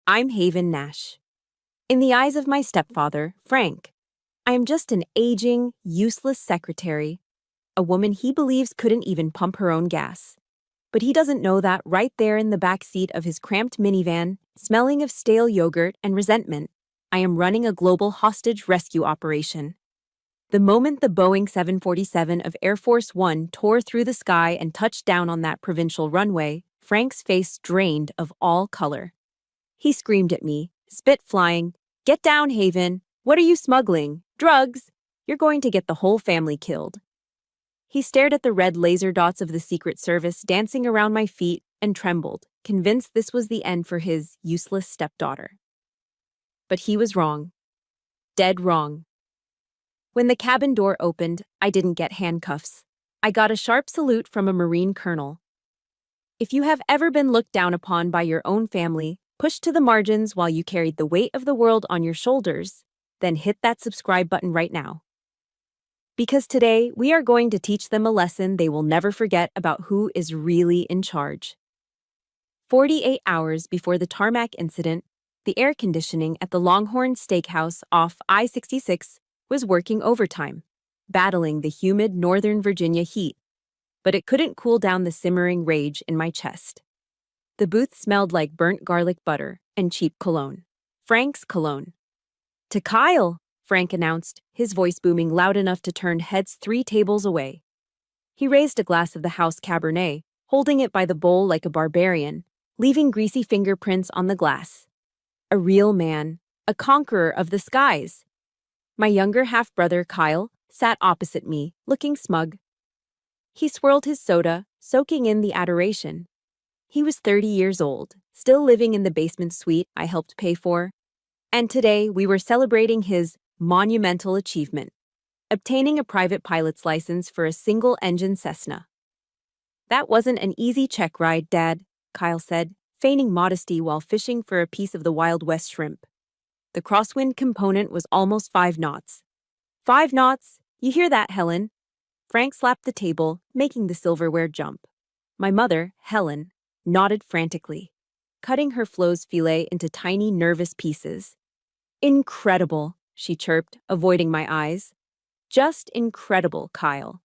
I'm Haven Nash. In the eyes of my stepfather, Frank, I am just an aging, useless secretary, a woman he believes couldn't even pump her own gas. But he doesn't know that right there in the back seat of his cramped minivan, smelling of stale yogurt and resentment, I am running a global hostage rescue operation. The moment the Boeing 747 of Air Force One tore through the sky and touched down on that provincial runway, Frank's face drained of all color. He screamed at me, spit flying, "Get down, Haven! What are you smuggling? Drugs! You're going to get the whole family killed." He stared at the red laser dots of the Secret Service dancing around my feet and trembled, convinced this was the end for his useless stepdaughter. But he was wrong. Dead wrong. When the cabin door opened, I didn't get handcuffs. I got a sharp salute from a Marine colonel. If you have ever been looked down upon by your own family, pushed to the margins while you carried the weight of the world on your shoulders, then hit that subscribe button right now. Because today, we are going to teach them a lesson they will never forget about who is really in charge. 48 hours before the tarmac incident, the air conditioning at the Longhorn Steakhouse off I-66 was working overtime, battling the humid Northern Virginia heat, but it couldn't cool down the simmering rage in my chest. The booth smelled like burnt garlic butter and cheap cologne. Frank's cologne. "To Kyle," Frank announced, his voice booming loud enough to turn heads 3 tables away. He raised a glass of the house Cabernet, holding it by the bowl like a barbarian, leaving greasy fingerprints on the glass. A real man, a conqueror of the skies. My younger half-brother, Kyle, sat opposite me, looking smug. He swirled his soda, soaking in the adoration. He was 30 years old, still living in the basement suite I helped pay for. And today we were celebrating his monumental achievement, obtaining a private pilot's license for a single-engine Cessna. "That wasn't an easy check ride, Dad," Kyle said, feigning modesty while fishing for a piece of the Wild West shrimp. "The crosswind component was almost 5 knots. 5 knots? You hear that, Helen?" Frank slapped the table, making the silverware jump. My mother, Helen, nodded frantically, cutting her Flo's filet into tiny, nervous pieces. "Incredible," she chirped, avoiding my eyes. "Just incredible, Kyle."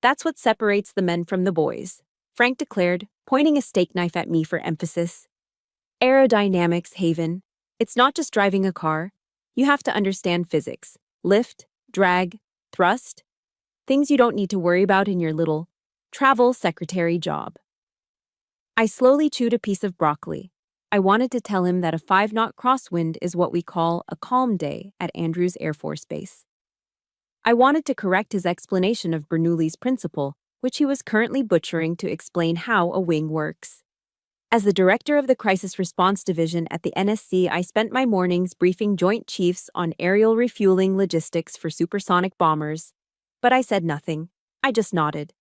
"That's what separates the men from the boys," Frank declared, pointing a steak knife at me for emphasis. "Aerodynamics, Haven. It's not just driving a car. You have to understand physics. Lift, drag, thrust. Things you don't need to worry about in your little travel secretary job." I slowly chewed a piece of broccoli. I wanted to tell him that a 5-knot crosswind is what we call a calm day at Andrews Air Force Base. I wanted to correct his explanation of Bernoulli's principle, which he was currently butchering to explain how a wing works. As the director of the Crisis Response Division at the NSC, I spent my mornings briefing Joint Chiefs on aerial refueling logistics for supersonic bombers. But I said nothing. I just nodded.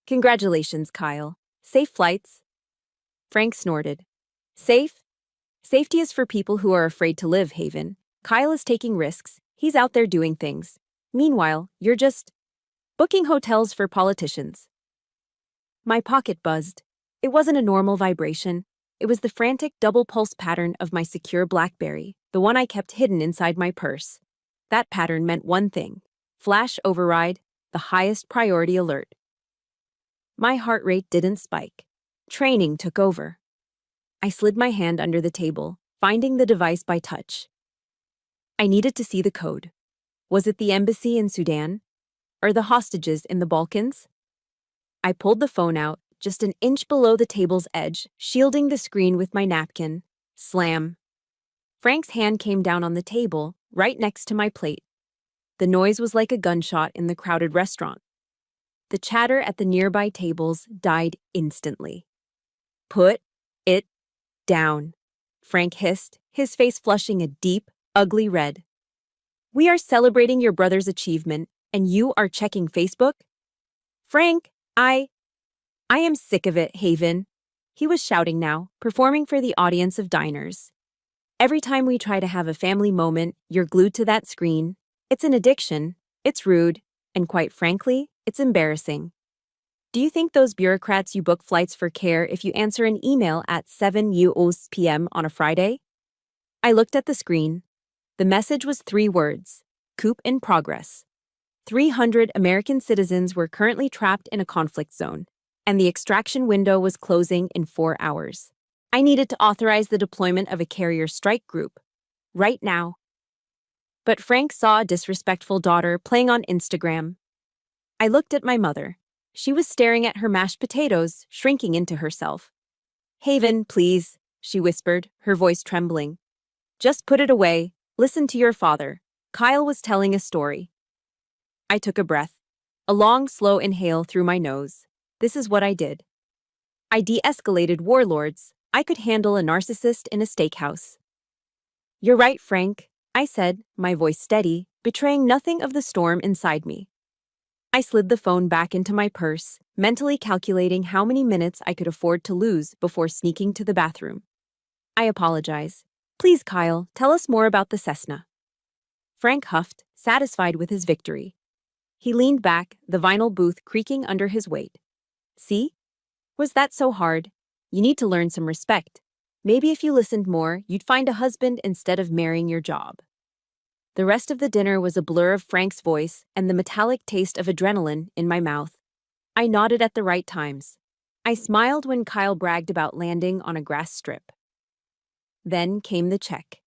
"Congratulations, Kyle. Safe flights." Frank snorted. "Safe? Safety is for people who are afraid to live, Haven. Kyle is taking risks. He's out there doing things. Meanwhile, you're just booking hotels for politicians." My pocket buzzed. It wasn't a normal vibration. It was the frantic double pulse pattern of my secure BlackBerry, the one I kept hidden inside my purse. That pattern meant one thing: flash override, the highest priority alert. My heart rate didn't spike. Training took over. I slid my hand under the table, finding the device by touch. I needed to see the code. Was it the embassy in Sudan? Or the hostages in the Balkans? I pulled the phone out, just an inch below the table's edge, shielding the screen with my napkin. Slam. Frank's hand came down on the table, right next to my plate. The noise was like a gunshot in the crowded restaurant. The chatter at the nearby tables died instantly. "Put it down," Frank hissed, his face flushing a deep, ugly red. "We are celebrating your brother's achievement, and you are checking Facebook?" "Frank, I am sick of it, Haven." He was shouting now, performing for the audience of diners. "Every time we try to have a family moment, you're glued to that screen. It's an addiction, it's rude, and quite frankly, it's embarrassing." Do you think those bureaucrats you book flights for care if you answer an email at 7 p.m. on a Friday? I looked at the screen. The message was 3 words: coup in progress. 300 American citizens were currently trapped in a conflict zone, and the extraction window was closing in 4 hours. I needed to authorize the deployment of a carrier strike group. Right now. But Frank saw a disrespectful daughter playing on Instagram. I looked at my mother. She was staring at her mashed potatoes, shrinking into herself. "Haven, please," she whispered, her voice trembling. "Just put it away. Listen to your father." Kyle was telling a story. I took a breath. A long, slow inhale through my nose. This is what I did. I de-escalated warlords. I could handle a narcissist in a steakhouse. "You're right, Frank," I said, my voice steady, betraying nothing of the storm inside me. I slid the phone back into my purse, mentally calculating how many minutes I could afford to lose before sneaking to the bathroom. "I apologize. Please, Kyle, tell us more about the Cessna." Frank huffed, satisfied with his victory. He leaned back, the vinyl booth creaking under his weight. "See? Was that so hard? You need to learn some respect. Maybe if you listened more, you'd find a husband instead of marrying your job." The rest of the dinner was a blur of Frank's voice and the metallic taste of adrenaline in my mouth. I nodded at the right times. I smiled when Kyle bragged about landing on a grass strip. Then came the check.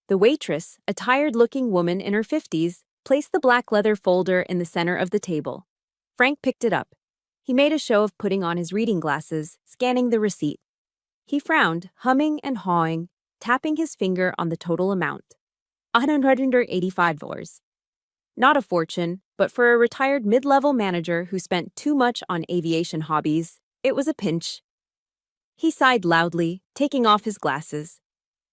The waitress, a tired-looking woman in her 50s, placed the black leather folder in the center of the table. Frank picked it up. He made a show of putting on his reading glasses, scanning the receipt. He frowned, humming and hawing, tapping his finger on the total amount. $185. Not a fortune, but for a retired mid-level manager who spent too much on aviation hobbies, it was a pinch. He sighed loudly, taking off his glasses.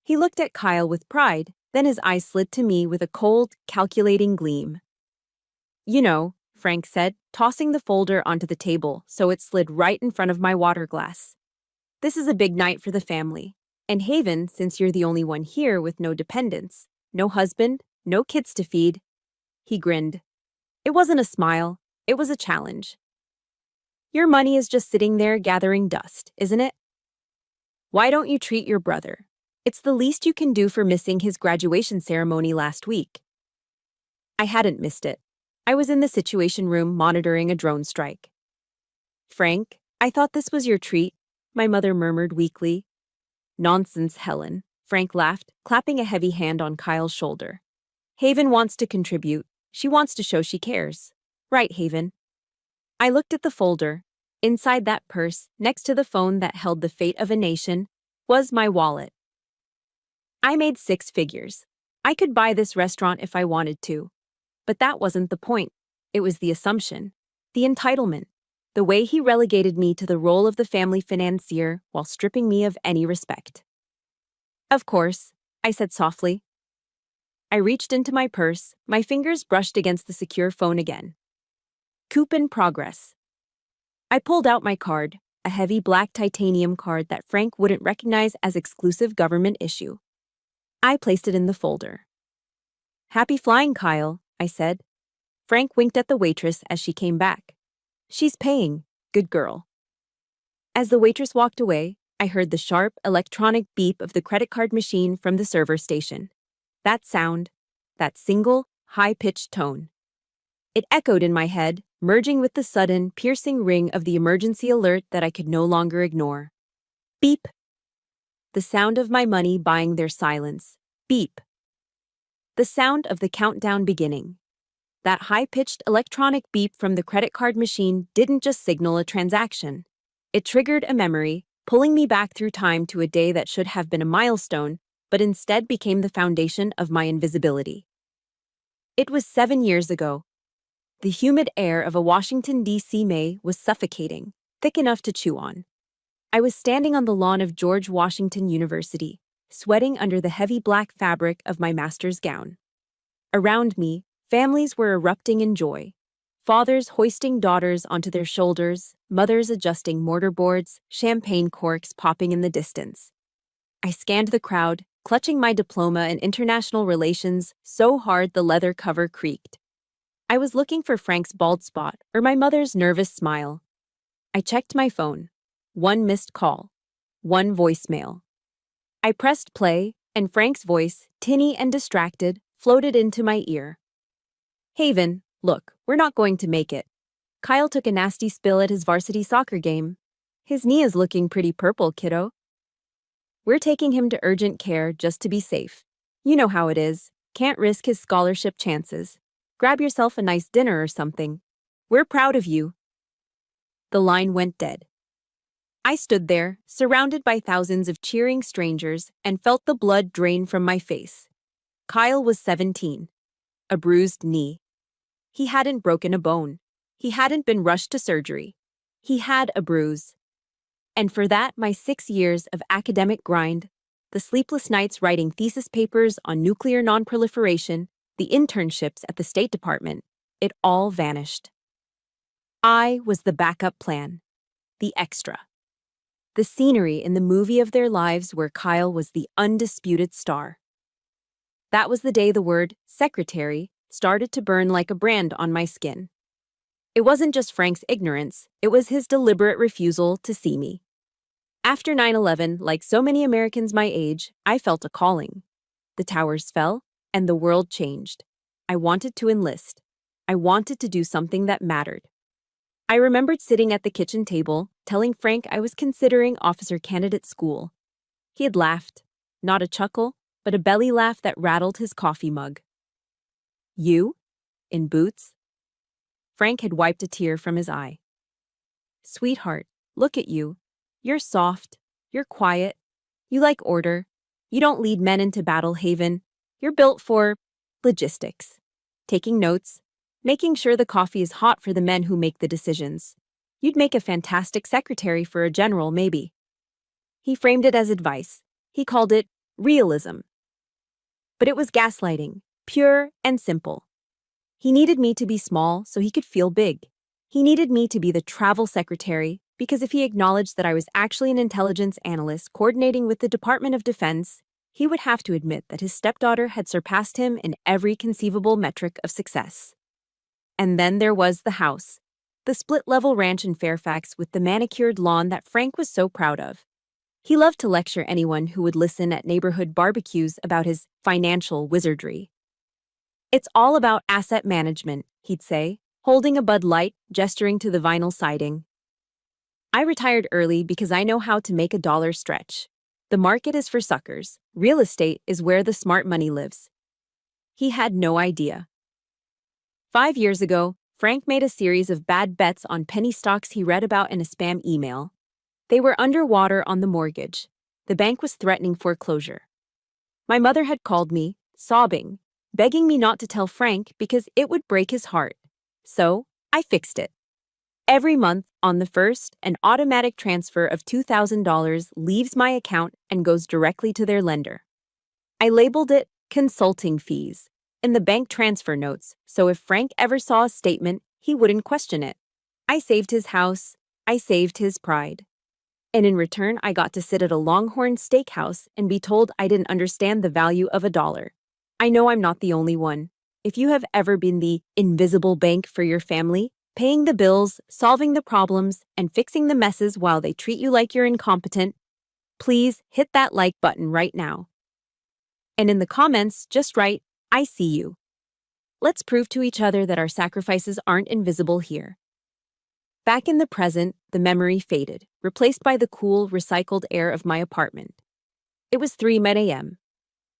He looked at Kyle with pride, then his eyes slid to me with a cold, calculating gleam. "You know," Frank said, tossing the folder onto the table so it slid right in front of my water glass. "This is a big night for the family. And Haven, since you're the only one here with no dependents, no husband, no kids to feed." He grinned. It wasn't a smile, it was a challenge. "Your money is just sitting there gathering dust, isn't it? Why don't you treat your brother? It's the least you can do for missing his graduation ceremony last week." I hadn't missed it. I was in the Situation Room monitoring a drone strike. "Frank, I thought this was your treat," my mother murmured weakly. "Nonsense, Helen," Frank laughed, clapping a heavy hand on Kyle's shoulder. "Haven wants to contribute. She wants to show she cares. Right, Haven?" I looked at the folder. Inside that purse, next to the phone that held the fate of a nation, was my wallet. I made 6 figures. I could buy this restaurant if I wanted to. But that wasn't the point. It was the assumption, the entitlement, the way he relegated me to the role of the family financier while stripping me of any respect. "Of course," I said softly. I reached into my purse, my fingers brushed against the secure phone again. "Coup in progress." I pulled out my card, a heavy black titanium card that Frank wouldn't recognize as exclusive government issue. I placed it in the folder. "Happy flying, Kyle," I said. Frank winked at the waitress as she came back. "She's paying. Good girl." As the waitress walked away, I heard the sharp, electronic beep of the credit card machine from the server station. That sound, that single, high-pitched tone. It echoed in my head, merging with the sudden, piercing ring of the emergency alert that I could no longer ignore. Beep. The sound of my money buying their silence. Beep. The sound of the countdown beginning. That high-pitched electronic beep from the credit card machine didn't just signal a transaction. It triggered a memory, pulling me back through time to a day that should have been a milestone, but instead became the foundation of my invisibility. It was 7 years ago. The humid air of a Washington, D.C. May was suffocating, thick enough to chew on. I was standing on the lawn of George Washington University, sweating under the heavy black fabric of my master's gown. Around me, families were erupting in joy. Fathers hoisting daughters onto their shoulders, mothers adjusting mortarboards, champagne corks popping in the distance. I scanned the crowd, clutching my diploma in international relations so hard the leather cover creaked. I was looking for Frank's bald spot or my mother's nervous smile. I checked my phone. One missed call. One voicemail. I pressed play, and Frank's voice, tinny and distracted, floated into my ear. Haven, look, we're not going to make it. Kyle took a nasty spill at his varsity soccer game. His knee is looking pretty purple, kiddo. We're taking him to urgent care just to be safe. You know how it is. Can't risk his scholarship chances. Grab yourself a nice dinner or something. We're proud of you. The line went dead. I stood there, surrounded by thousands of cheering strangers, and felt the blood drain from my face. Kyle was 17. A bruised knee. He hadn't broken a bone. He hadn't been rushed to surgery. He had a bruise. And for that, my 6 years of academic grind, the sleepless nights writing thesis papers on nuclear nonproliferation, the internships at the State Department, it all vanished. I was the backup plan, the extra. The scenery in the movie of their lives where Kyle was the undisputed star. That was the day the word secretary started to burn like a brand on my skin. It wasn't just Frank's ignorance, it was his deliberate refusal to see me. After 9/11, like so many Americans my age, I felt a calling. The towers fell, and the world changed. I wanted to enlist. I wanted to do something that mattered. I remembered sitting at the kitchen table, telling Frank I was considering officer candidate school. He had laughed, not a chuckle, but a belly laugh that rattled his coffee mug. You? In boots? Frank had wiped a tear from his eye. Sweetheart, look at you. You're soft. You're quiet. You like order. You don't lead men into battle, Haven. You're built for logistics. Taking notes. Making sure the coffee is hot for the men who make the decisions. You'd make a fantastic secretary for a general, maybe. He framed it as advice. He called it realism. But it was gaslighting, pure and simple. He needed me to be small so he could feel big. He needed me to be the travel secretary because if he acknowledged that I was actually an intelligence analyst coordinating with the Department of Defense, he would have to admit that his stepdaughter had surpassed him in every conceivable metric of success. And then there was the house, the split-level ranch in Fairfax with the manicured lawn that Frank was so proud of. He loved to lecture anyone who would listen at neighborhood barbecues about his financial wizardry. It's all about asset management, he'd say, holding a Bud Light, gesturing to the vinyl siding. I retired early because I know how to make a dollar stretch. The market is for suckers. Real estate is where the smart money lives. He had no idea. 5 years ago, Frank made a series of bad bets on penny stocks he read about in a spam email. They were underwater on the mortgage. The bank was threatening foreclosure. My mother had called me, sobbing, begging me not to tell Frank because it would break his heart. So, I fixed it. Every month, on the 1st, an automatic transfer of $2,000 leaves my account and goes directly to their lender. I labeled it consulting fees in the bank transfer notes, so if Frank ever saw a statement, he wouldn't question it. I saved his house. I saved his pride. And in return, I got to sit at a Longhorn Steakhouse and be told I didn't understand the value of a dollar. I know I'm not the only one. If you have ever been the invisible bank for your family, paying the bills, solving the problems, and fixing the messes while they treat you like you're incompetent, please hit that like button right now. And in the comments, just write, I see you. Let's prove to each other that our sacrifices aren't invisible here. Back in the present, the memory faded, replaced by the cool, recycled air of my apartment. It was 3 a.m.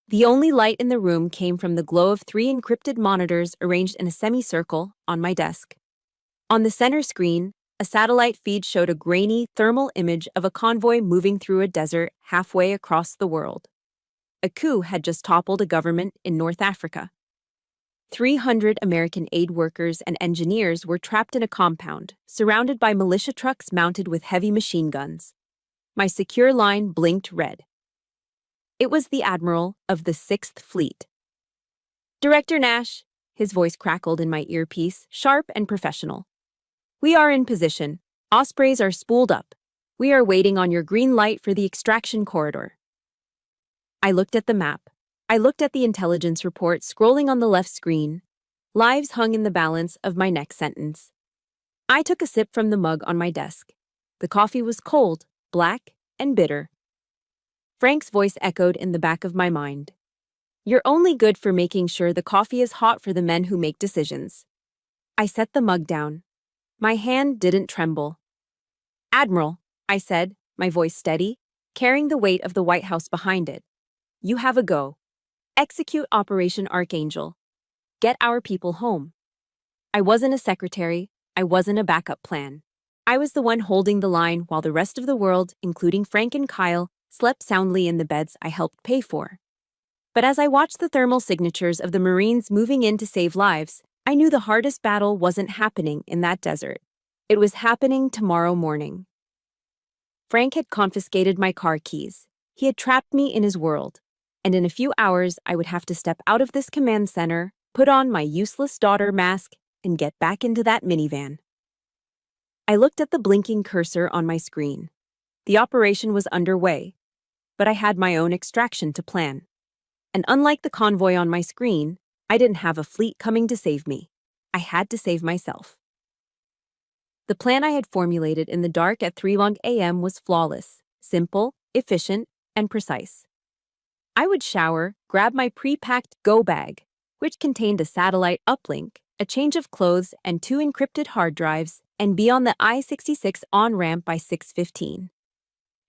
The only light in the room came from the glow of 3 encrypted monitors arranged in a semicircle on my desk. On the center screen, a satellite feed showed a grainy, thermal image of a convoy moving through a desert halfway across the world. A coup had just toppled a government in North Africa. 300 American aid workers and engineers were trapped in a compound, surrounded by militia trucks mounted with heavy machine guns. My secure line blinked red. It was the Admiral of the 6th Fleet. Director Nash, his voice crackled in my earpiece, sharp and professional. We are in position. Ospreys are spooled up. We are waiting on your green light for the extraction corridor. I looked at the map. I looked at the intelligence report scrolling on the left screen. Lives hung in the balance of my next sentence. I took a sip from the mug on my desk. The coffee was cold, black, and bitter. Frank's voice echoed in the back of my mind. You're only good for making sure the coffee is hot for the men who make decisions. I set the mug down. My hand didn't tremble. Admiral, I said, my voice steady, carrying the weight of the White House behind it. You have a go. Execute Operation Archangel. Get our people home. I wasn't a secretary. I wasn't a backup plan. I was the one holding the line while the rest of the world, including Frank and Kyle, slept soundly in the beds I helped pay for. But as I watched the thermal signatures of the Marines moving in to save lives, I knew the hardest battle wasn't happening in that desert. It was happening tomorrow morning. Frank had confiscated my car keys. He had trapped me in his world. And in a few hours, I would have to step out of this command center, put on my useless daughter mask, and get back into that minivan. I looked at the blinking cursor on my screen. The operation was underway, but I had my own extraction to plan. And unlike the convoy on my screen, I didn't have a fleet coming to save me. I had to save myself. The plan I had formulated in the dark at 3 a.m. was flawless, simple, efficient, and precise. I would shower, grab my pre-packed go bag, which contained a satellite uplink, a change of clothes, and 2 encrypted hard drives, and be on the I-66 on-ramp by 6:15.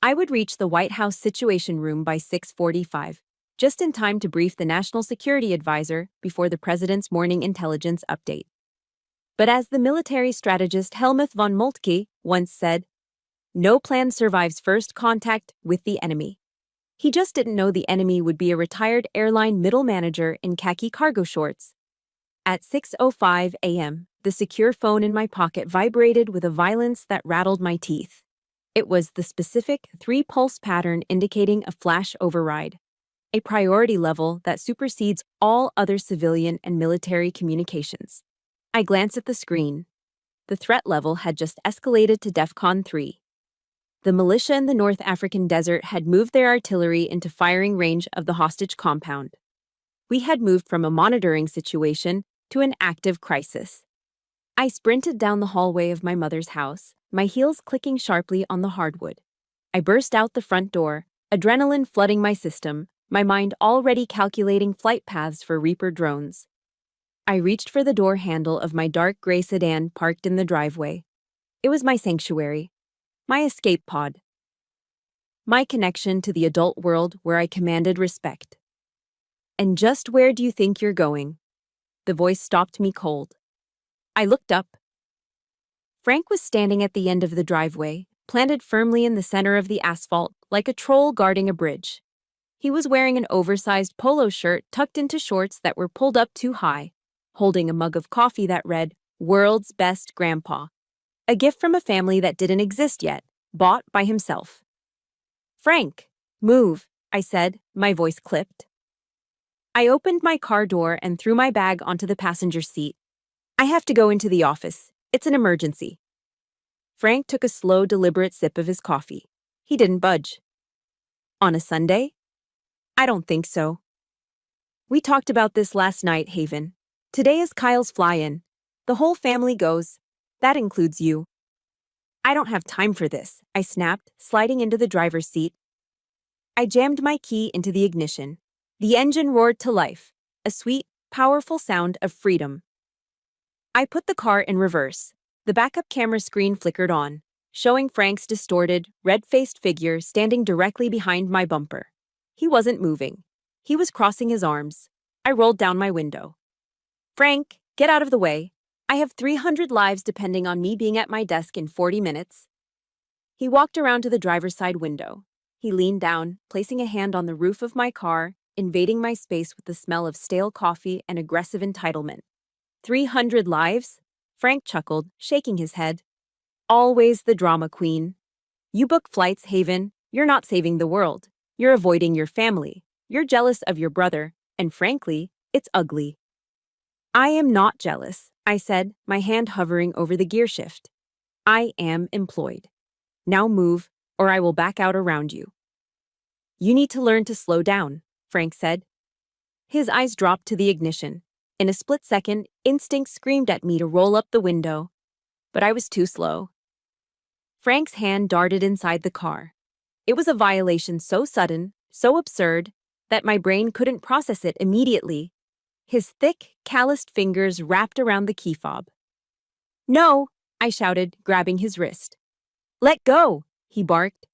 I would reach the White House Situation Room by 6:45, just in time to brief the National Security Advisor before the President's morning intelligence update. But as the military strategist Helmuth von Moltke once said, no plan survives first contact with the enemy. He just didn't know the enemy would be a retired airline middle manager in khaki cargo shorts. At 6:05 a.m., the secure phone in my pocket vibrated with a violence that rattled my teeth. It was the specific 3-pulse pattern indicating a flash override, a priority level that supersedes all other civilian and military communications. I glanced at the screen. The threat level had just escalated to DEFCON 3. The militia in the North African desert had moved their artillery into firing range of the hostage compound. We had moved from a monitoring situation to an active crisis. I sprinted down the hallway of my mother's house, my heels clicking sharply on the hardwood. I burst out the front door, adrenaline flooding my system, my mind already calculating flight paths for Reaper drones. I reached for the door handle of my dark gray sedan parked in the driveway. It was my sanctuary, my escape pod, my connection to the adult world where I commanded respect. And just where do you think you're going? The voice stopped me cold. I looked up. Frank was standing at the end of the driveway, planted firmly in the center of the asphalt, like a troll guarding a bridge. He was wearing an oversized polo shirt tucked into shorts that were pulled up too high, holding a mug of coffee that read, World's Best Grandpa, a gift from a family that didn't exist yet, bought by himself. Frank, move, I said, my voice clipped. I opened my car door and threw my bag onto the passenger seat. I have to go into the office. It's an emergency. Frank took a slow, deliberate sip of his coffee. He didn't budge. On a Sunday? I don't think so. We talked about this last night, Haven. Today is Kyle's fly-in. The whole family goes. That includes you. I don't have time for this, I snapped, sliding into the driver's seat. I jammed my key into the ignition. The engine roared to life, a sweet, powerful sound of freedom. I put the car in reverse. The backup camera screen flickered on, showing Frank's distorted, red-faced figure standing directly behind my bumper. He wasn't moving. He was crossing his arms. I rolled down my window. Frank, get out of the way. I have 300 lives depending on me being at my desk in 40 minutes. He walked around to the driver's side window. He leaned down, placing a hand on the roof of my car, invading my space with the smell of stale coffee and aggressive entitlement. 300 lives? Frank chuckled, shaking his head. Always the drama queen. You book flights, Haven. You're not saving the world. You're avoiding your family. You're jealous of your brother, and frankly, it's ugly. I am not jealous, I said, my hand hovering over the gear shift. I am employed. Now move, or I will back out around you. You need to learn to slow down, Frank said. His eyes dropped to the ignition. In a split second, instinct screamed at me to roll up the window. But I was too slow. Frank's hand darted inside the car. It was a violation so sudden, so absurd, that my brain couldn't process it immediately. His thick, calloused fingers wrapped around the key fob. "No!" I shouted, grabbing his wrist. "Let go!" he barked.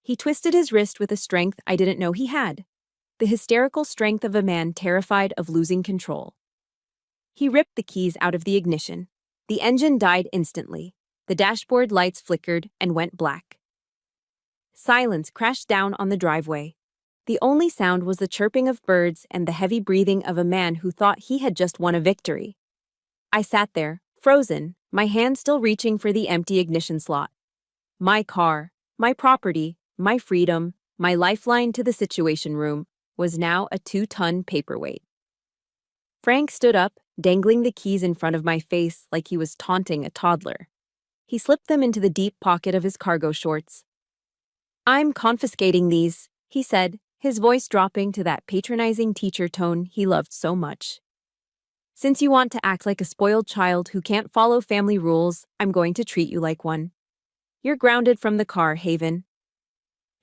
He twisted his wrist with a strength I didn't know he had, the hysterical strength of a man terrified of losing control. He ripped the keys out of the ignition. The engine died instantly. The dashboard lights flickered and went black. Silence crashed down on the driveway. The only sound was the chirping of birds and the heavy breathing of a man who thought he had just won a victory. I sat there, frozen, my hand still reaching for the empty ignition slot. My car, my property, my freedom, my lifeline to the Situation Room, was now a 2-ton paperweight. Frank stood up, dangling the keys in front of my face like he was taunting a toddler. He slipped them into the deep pocket of his cargo shorts. "I'm confiscating these," he said, his voice dropping to that patronizing teacher tone he loved so much. "Since you want to act like a spoiled child who can't follow family rules, I'm going to treat you like one. You're grounded from the car, Haven."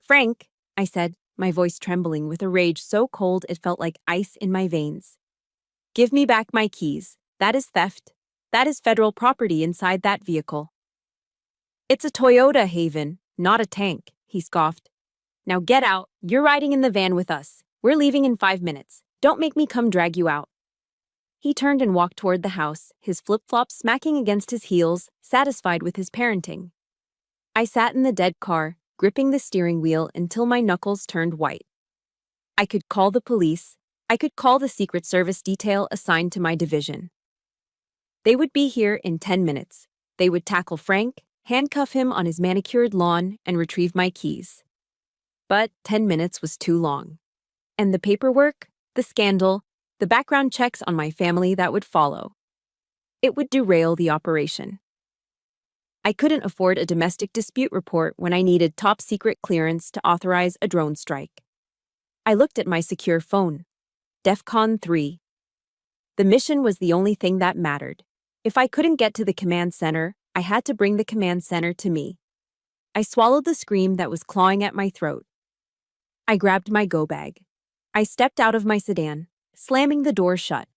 "Frank," I said, my voice trembling with a rage so cold it felt like ice in my veins. "Give me back my keys. That is theft. That is federal property inside that vehicle." "It's a Toyota, Haven, not a tank," he scoffed. "Now get out. You're riding in the van with us. We're leaving in 5 minutes. Don't make me come drag you out." He turned and walked toward the house, his flip-flops smacking against his heels, satisfied with his parenting. I sat in the dead car, gripping the steering wheel until my knuckles turned white. I could call the police. I could call the Secret Service detail assigned to my division. They would be here in 10 minutes. They would tackle Frank, handcuff him on his manicured lawn, and retrieve my keys. But 10 minutes was too long. And the paperwork, the scandal, the background checks on my family that would follow. It would derail the operation. I couldn't afford a domestic dispute report when I needed top-secret clearance to authorize a drone strike. I looked at my secure phone. DEFCON 3. The mission was the only thing that mattered. If I couldn't get to the command center, I had to bring the command center to me. I swallowed the scream that was clawing at my throat. I grabbed my go bag. I stepped out of my sedan, slamming the door shut.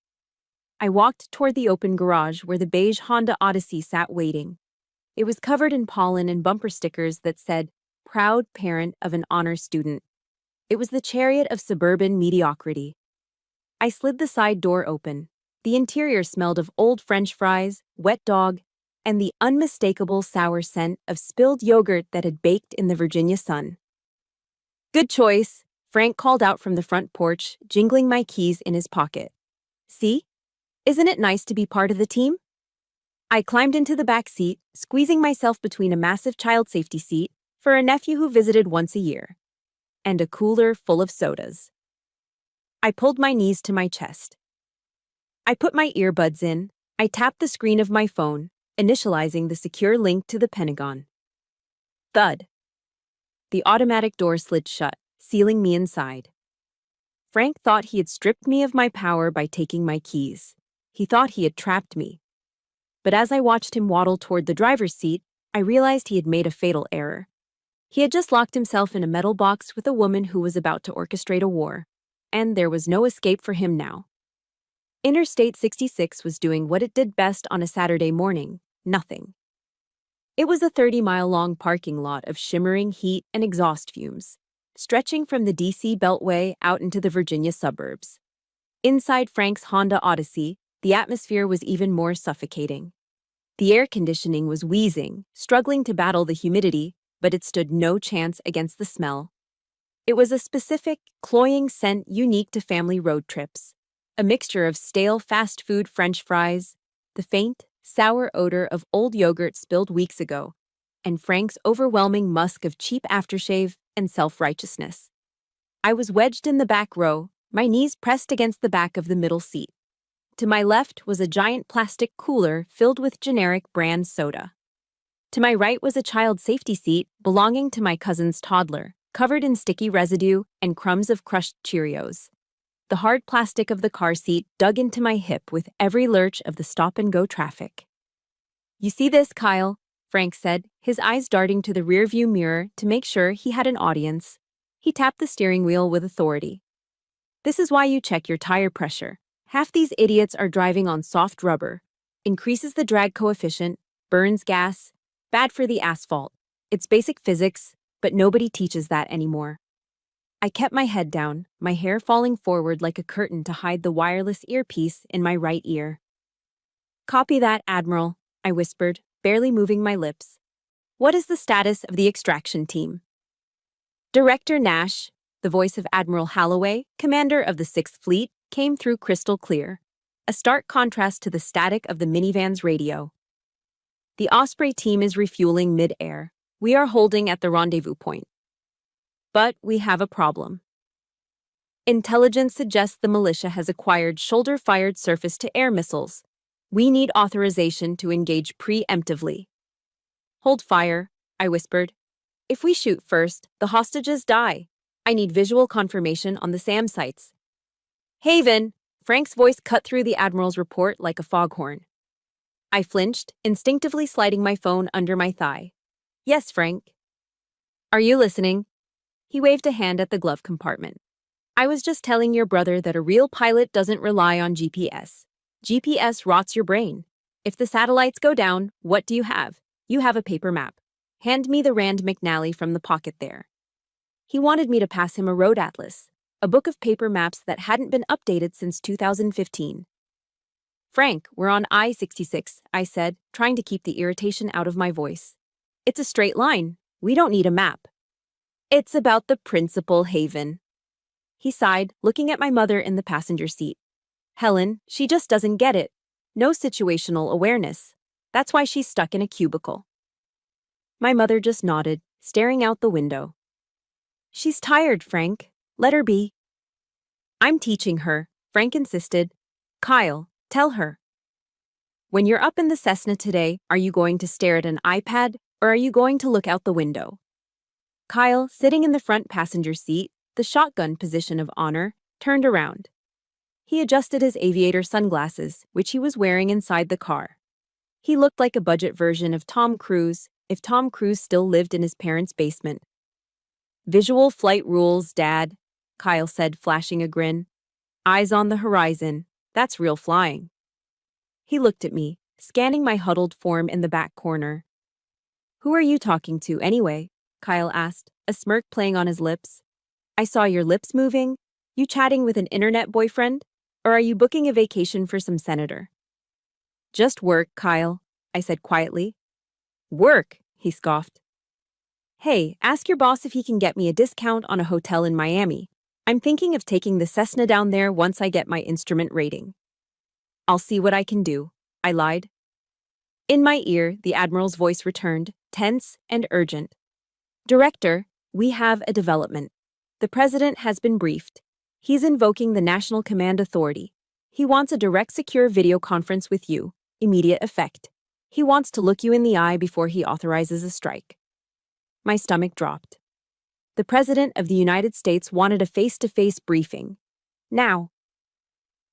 I walked toward the open garage where the beige Honda Odyssey sat waiting. It was covered in pollen and bumper stickers that said, "Proud parent of an honor student." It was the chariot of suburban mediocrity. I slid the side door open. The interior smelled of old French fries, wet dog, and the unmistakable sour scent of spilled yogurt that had baked in the Virginia sun. "Good choice," Frank called out from the front porch, jingling my keys in his pocket. "See? Isn't it nice to be part of the team?" I climbed into the back seat, squeezing myself between a massive child safety seat for a nephew who visited once a year, and a cooler full of sodas. I pulled my knees to my chest. I put my earbuds in. I tapped the screen of my phone, initializing the secure link to the Pentagon. Thud. The automatic door slid shut, sealing me inside. Frank thought he had stripped me of my power by taking my keys. He thought he had trapped me. But as I watched him waddle toward the driver's seat, I realized he had made a fatal error. He had just locked himself in a metal box with a woman who was about to orchestrate a war, and there was no escape for him now. Interstate 66 was doing what it did best on a Saturday morning: nothing. It was a 30-mile-long parking lot of shimmering heat and exhaust fumes, stretching from the D.C. Beltway out into the Virginia suburbs. Inside Frank's Honda Odyssey, the atmosphere was even more suffocating. The air conditioning was wheezing, struggling to battle the humidity, but it stood no chance against the smell. It was a specific, cloying scent unique to family road trips, a mixture of stale fast food French fries, the faint, sour odor of old yogurt spilled weeks ago, and Frank's overwhelming musk of cheap aftershave and self-righteousness. I was wedged in the back row, my knees pressed against the back of the middle seat. To my left was a giant plastic cooler filled with generic brand soda. To my right was a child safety seat belonging to my cousin's toddler, covered in sticky residue and crumbs of crushed Cheerios. The hard plastic of the car seat dug into my hip with every lurch of the stop-and-go traffic. "You see this, Kyle?" Frank said, his eyes darting to the rearview mirror to make sure he had an audience. He tapped the steering wheel with authority. This is why you check your tire pressure. Half these idiots are driving on soft rubber. Increases the drag coefficient, burns gas, bad for the asphalt. It's basic physics, but nobody teaches that anymore. I kept my head down, my hair falling forward like a curtain to hide the wireless earpiece in my right ear. Copy that, Admiral, I whispered, barely moving my lips. What is the status of the extraction team? Director Nash, the voice of Admiral Holloway, commander of the 6th Fleet, came through crystal clear, a stark contrast to the static of the minivan's radio. The Osprey team is refueling mid-air. We are holding at the rendezvous point. But we have a problem. Intelligence suggests the militia has acquired shoulder-fired surface-to-air missiles. We need authorization to engage preemptively. Hold fire, I whispered. If we shoot first, the hostages die. I need visual confirmation on the SAM sites. Haven! Frank's voice cut through the Admiral's report like a foghorn. I flinched, instinctively sliding my phone under my thigh. Yes, Frank. Are you listening? He waved a hand at the glove compartment. I was just telling your brother that a real pilot doesn't rely on GPS. GPS rots your brain. If the satellites go down, what do you have? You have a paper map. Hand me the Rand McNally from the pocket there. He wanted me to pass him a road atlas, a book of paper maps that hadn't been updated since 2015. Frank, we're on I-66, I said, trying to keep the irritation out of my voice. It's a straight line. We don't need a map. It's about the principle, Haven. He sighed, looking at my mother in the passenger seat. Helen, she just doesn't get it. No situational awareness. That's why she's stuck in a cubicle. My mother just nodded, staring out the window. She's tired, Frank. Let her be. I'm teaching her, Frank insisted. Kyle, tell her. When you're up in the Cessna today, are you going to stare at an iPad, or are you going to look out the window? Kyle, sitting in the front passenger seat, the shotgun position of honor, turned around. He adjusted his aviator sunglasses, which he was wearing inside the car. He looked like a budget version of Tom Cruise, if Tom Cruise still lived in his parents' basement. Visual flight rules, Dad, Kyle said, flashing a grin. Eyes on the horizon. That's real flying. He looked at me, scanning my huddled form in the back corner. Who are you talking to, anyway? Kyle asked, a smirk playing on his lips. I saw your lips moving. You chatting with an internet boyfriend? Or are you booking a vacation for some senator? Just work, Kyle, I said quietly. Work, he scoffed. Hey, ask your boss if he can get me a discount on a hotel in Miami. I'm thinking of taking the Cessna down there once I get my instrument rating. I'll see what I can do, I lied. In my ear, the Admiral's voice returned, tense and urgent. Director, we have a development. The President has been briefed. He's invoking the National Command Authority. He wants a direct secure video conference with you, immediate effect. He wants to look you in the eye before he authorizes a strike. My stomach dropped. The President of the United States wanted a face-to-face briefing. Now.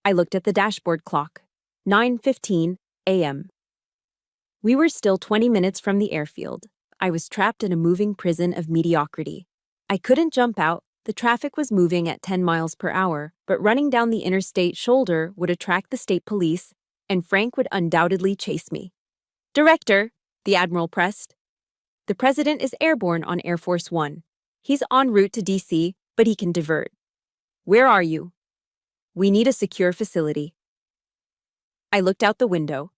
I looked at the dashboard clock. 9:15 a.m. We were still 20 minutes from the airfield. I was trapped in a moving prison of mediocrity. I couldn't jump out. The traffic was moving at 10 miles per hour, but running down the interstate shoulder would attract the state police, and Frank would undoubtedly chase me. Director, the Admiral pressed. The President is airborne on Air Force One. He's en route to D.C., but he can divert. Where are you? We need a secure facility. I looked out the window.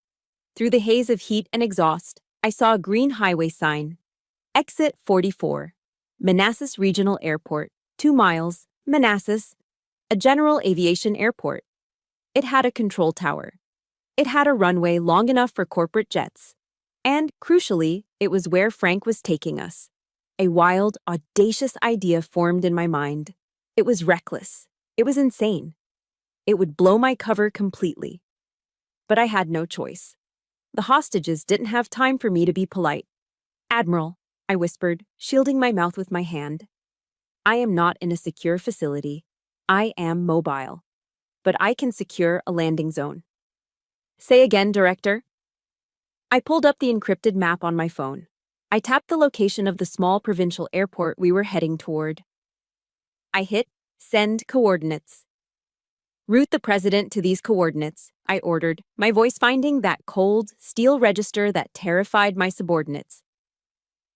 Through the haze of heat and exhaust, I saw a green highway sign. Exit 44. Manassas Regional Airport. 2 miles. Manassas. A general aviation airport. It had a control tower. It had a runway long enough for corporate jets. And, crucially, it was where Frank was taking us. A wild, audacious idea formed in my mind. It was reckless. It was insane. It would blow my cover completely. But I had no choice. The hostages didn't have time for me to be polite. Admiral, I whispered, shielding my mouth with my hand. I am not in a secure facility. I am mobile. But I can secure a landing zone. Say again, Director. I pulled up the encrypted map on my phone. I tapped the location of the small provincial airport we were heading toward. I hit send coordinates. Route the president to these coordinates, I ordered, my voice finding that cold, steel register that terrified my subordinates.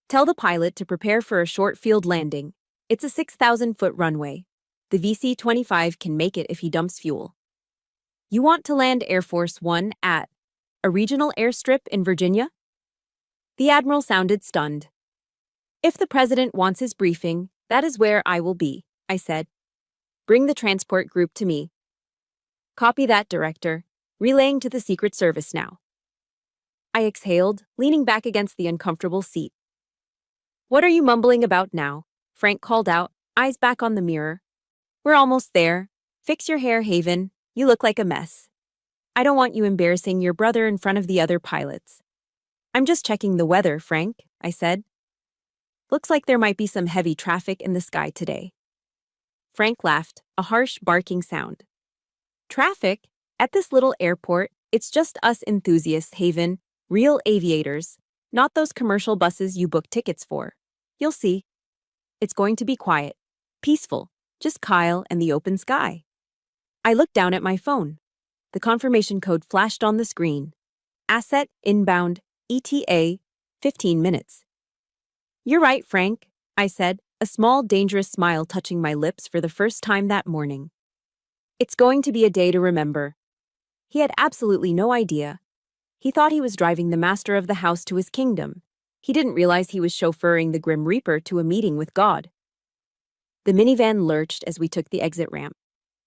Tell the pilot to prepare for a short field landing. It's a 6,000-foot runway. The VC-25 can make it if he dumps fuel. You want to land Air Force One at a regional airstrip in Virginia? The admiral sounded stunned. If the president wants his briefing, that is where I will be, I said. Bring the transport group to me. Copy that, Director. Relaying to the Secret Service now. I exhaled, leaning back against the uncomfortable seat. What are you mumbling about now? Frank called out, eyes back on the mirror. We're almost there. Fix your hair, Haven. You look like a mess. I don't want you embarrassing your brother in front of the other pilots. I'm just checking the weather, Frank, I said. Looks like there might be some heavy traffic in the sky today. Frank laughed, a harsh barking sound. Traffic? At this little airport, it's just us enthusiasts, Haven, real aviators, not those commercial buses you book tickets for. You'll see. It's going to be quiet, peaceful, just Kyle and the open sky. I looked down at my phone. The confirmation code flashed on the screen. Asset inbound, ETA, 15 minutes. You're right, Frank, I said, a small, dangerous smile touching my lips for the first time that morning. It's going to be a day to remember. He had absolutely no idea. He thought he was driving the master of the house to his kingdom. He didn't realize he was chauffeuring the Grim Reaper to a meeting with God. The minivan lurched as we took the exit ramp.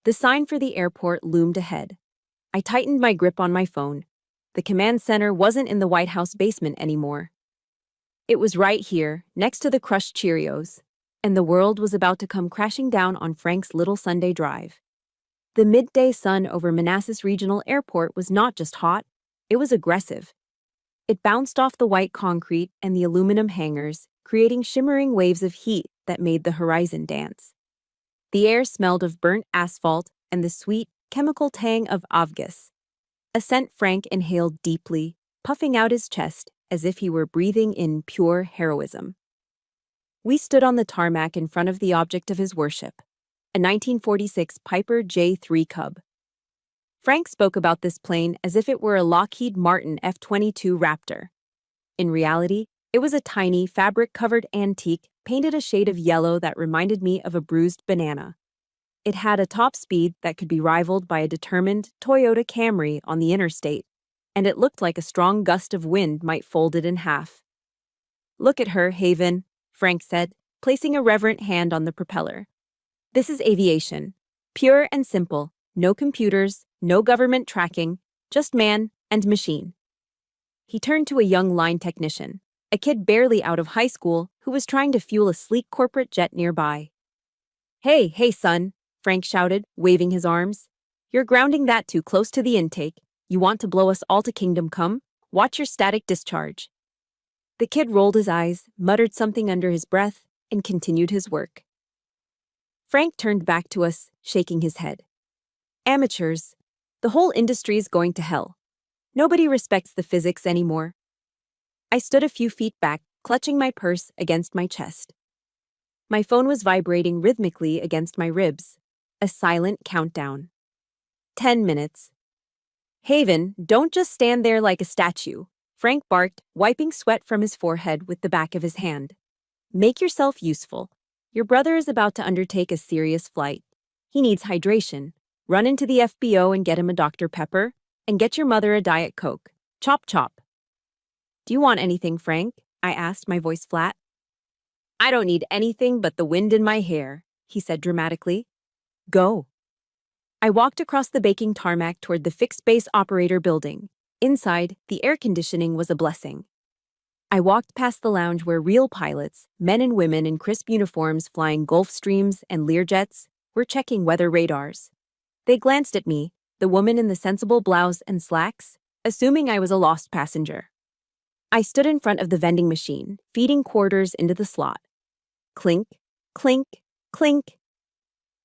The sign for the airport loomed ahead. I tightened my grip on my phone. The command center wasn't in the White House basement anymore. It was right here, next to the crushed Cheerios, and the world was about to come crashing down on Frank's little Sunday drive. The midday sun over Manassas Regional Airport was not just hot, it was aggressive. It bounced off the white concrete and the aluminum hangars, creating shimmering waves of heat that made the horizon dance. The air smelled of burnt asphalt and the sweet, chemical tang of avgas, a scent Frank inhaled deeply, puffing out his chest as if he were breathing in pure heroism. We stood on the tarmac in front of the object of his worship, a 1946 Piper J3 Cub. Frank spoke about this plane as if it were a Lockheed Martin F-22 Raptor. In reality, it was a tiny, fabric-covered antique painted a shade of yellow that reminded me of a bruised banana. It had a top speed that could be rivaled by a determined Toyota Camry on the interstate, and it looked like a strong gust of wind might fold it in half. Look at her, Haven, Frank said, placing a reverent hand on the propeller. This is aviation. Pure and simple. No computers, no government tracking, just man and machine. He turned to a young line technician, a kid barely out of high school who was trying to fuel a sleek corporate jet nearby. Hey, son, Frank shouted, waving his arms. You're grounding that too close to the intake. You want to blow us all to kingdom come? Watch your static discharge. The kid rolled his eyes, muttered something under his breath, and continued his work. Frank turned back to us, shaking his head. Amateurs. The whole industry's going to hell. Nobody respects the physics anymore. I stood a few feet back, clutching my purse against my chest. My phone was vibrating rhythmically against my ribs. A silent countdown. 10 minutes. Haven, don't just stand there like a statue, Frank barked, wiping sweat from his forehead with the back of his hand. Make yourself useful. Your brother is about to undertake a serious flight. He needs hydration. Run into the FBO and get him a Dr. Pepper, and get your mother a Diet Coke. Chop chop. Do you want anything, Frank? I asked, my voice flat. I don't need anything but the wind in my hair, he said dramatically. Go. I walked across the baking tarmac toward the fixed-base operator building. Inside, the air conditioning was a blessing. I walked past the lounge where real pilots, men and women in crisp uniforms flying Gulfstreams and Learjets, were checking weather radars. They glanced at me, the woman in the sensible blouse and slacks, assuming I was a lost passenger. I stood in front of the vending machine, feeding quarters into the slot. Clink, clink, clink.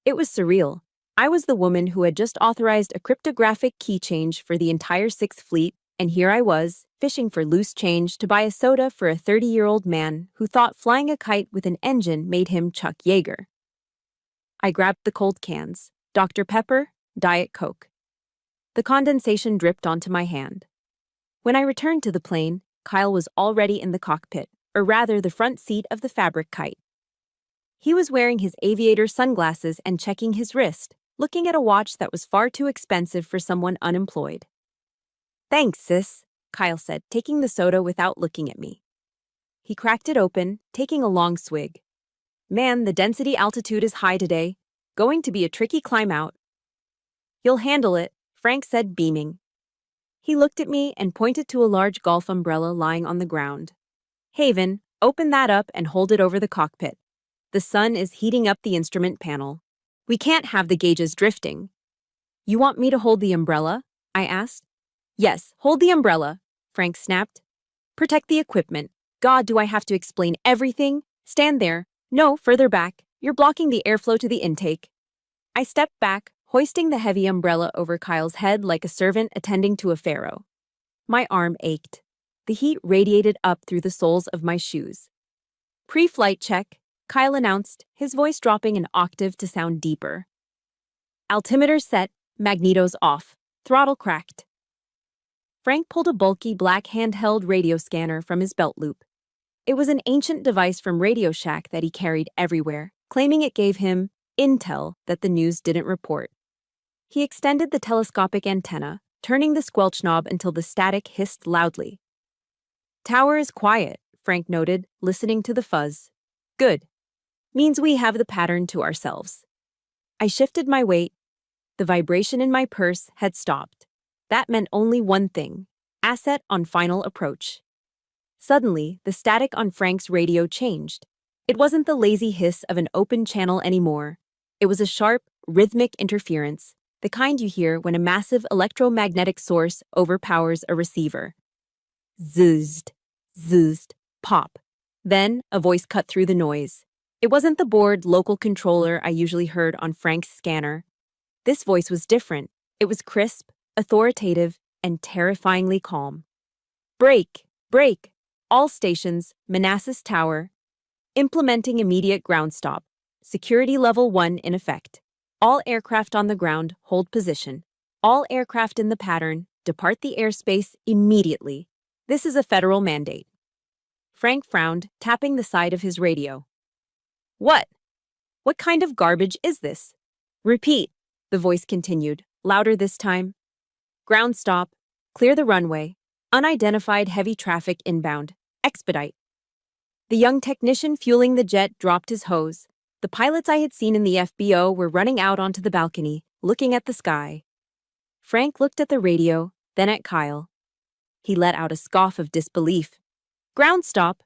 It was surreal. I was the woman who had just authorized a cryptographic key change for the entire Sixth Fleet And here I was, fishing for loose change to buy a soda for a 30-year-old man who thought flying a kite with an engine made him Chuck Yeager. I grabbed the cold cans, Dr. Pepper, Diet Coke. The condensation dripped onto my hand. When I returned to the plane, Kyle was already in the cockpit, or rather the front seat of the fabric kite. He was wearing his aviator sunglasses and checking his wrist, looking at a watch that was far too expensive for someone unemployed. "Thanks, sis," Kyle said, taking the soda without looking at me. He cracked it open, taking a long swig. "Man, the density altitude is high today. Going to be a tricky climb out." "You'll handle it," Frank said, beaming. He looked at me and pointed to a large golf umbrella lying on the ground. "Haven, open that up and hold it over the cockpit. The sun is heating up the instrument panel. We can't have the gauges drifting." "You want me to hold the umbrella?" I asked. "Yes, hold the umbrella," Frank snapped. "Protect the equipment. God, do I have to explain everything? Stand there. No, further back. You're blocking the airflow to the intake." I stepped back, hoisting the heavy umbrella over Kyle's head like a servant attending to a pharaoh. My arm ached. The heat radiated up through the soles of my shoes. "Pre-flight check," Kyle announced, his voice dropping an octave to sound deeper. "Altimeter set, magnetos off, throttle cracked." Frank pulled a bulky black handheld radio scanner from his belt loop. It was an ancient device from Radio Shack that he carried everywhere, claiming it gave him intel that the news didn't report. He extended the telescopic antenna, turning the squelch knob until the static hissed loudly. "Tower is quiet," Frank noted, listening to the fuzz. "Good. Means we have the pattern to ourselves." I shifted my weight. The vibration in my purse had stopped. That meant only one thing: asset on final approach. Suddenly, the static on Frank's radio changed. It wasn't the lazy hiss of an open channel anymore. It was a sharp, rhythmic interference, the kind you hear when a massive electromagnetic source overpowers a receiver. Zuzzed, zuzzed, pop. Then, a voice cut through the noise. It wasn't the bored local controller I usually heard on Frank's scanner. This voice was different. It was crisp, authoritative, and terrifyingly calm. "Break! Break! All stations, Manassas Tower. Implementing immediate ground stop. Security level 1 in effect. All aircraft on the ground, hold position. All aircraft in the pattern, depart the airspace immediately. This is a federal mandate." Frank frowned, tapping the side of his radio. "What? What kind of garbage is this?" "Repeat," the voice continued, louder this time. "Ground stop. Clear the runway. Unidentified heavy traffic inbound. Expedite." The young technician fueling the jet dropped his hose. The pilots I had seen in the FBO were running out onto the balcony, looking at the sky. Frank looked at the radio, then at Kyle. He let out a scoff of disbelief. "Ground stop."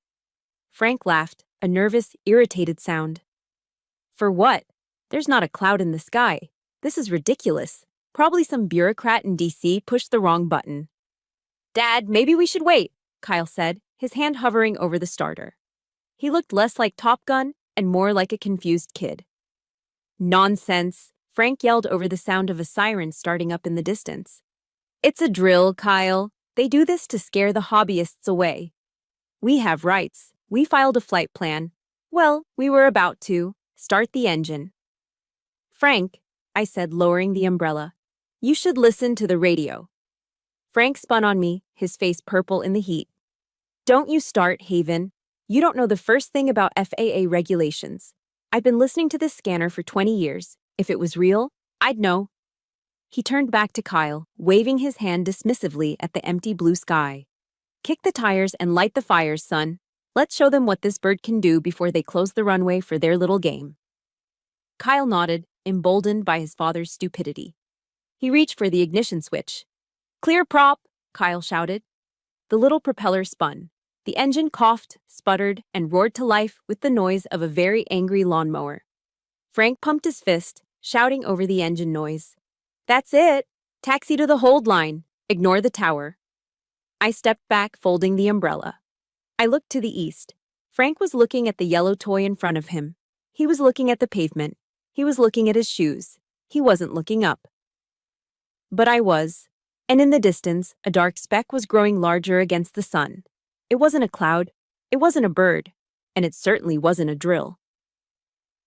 Frank laughed, a nervous, irritated sound. "For what? There's not a cloud in the sky. This is ridiculous. Probably some bureaucrat in DC pushed the wrong button." "Dad, maybe we should wait," Kyle said, his hand hovering over the starter. He looked less like Top Gun and more like a confused kid. "Nonsense," Frank yelled over the sound of a siren starting up in the distance. "It's a drill, Kyle. They do this to scare the hobbyists away. We have rights. We filed a flight plan. Well, we were about to. Start the engine." "Frank," I said, lowering the umbrella, "you should listen to the radio." Frank spun on me, his face purple in the heat. "Don't you start, Haven. You don't know the first thing about FAA regulations. I've been listening to this scanner for 20 years. If it was real, I'd know." He turned back to Kyle, waving his hand dismissively at the empty blue sky. "Kick the tires and light the fires, son. Let's show them what this bird can do before they close the runway for their little game." Kyle nodded, emboldened by his father's stupidity. He reached for the ignition switch. "Clear prop," Kyle shouted. The little propeller spun. The engine coughed, sputtered, and roared to life with the noise of a very angry lawnmower. Frank pumped his fist, shouting over the engine noise. "That's it! Taxi to the hold line. Ignore the tower." I stepped back, folding the umbrella. I looked to the east. Frank was looking at the yellow toy in front of him. He was looking at the pavement. He was looking at his shoes. He wasn't looking up. But I was. And in the distance, a dark speck was growing larger against the sun. It wasn't a cloud, it wasn't a bird, and it certainly wasn't a drill.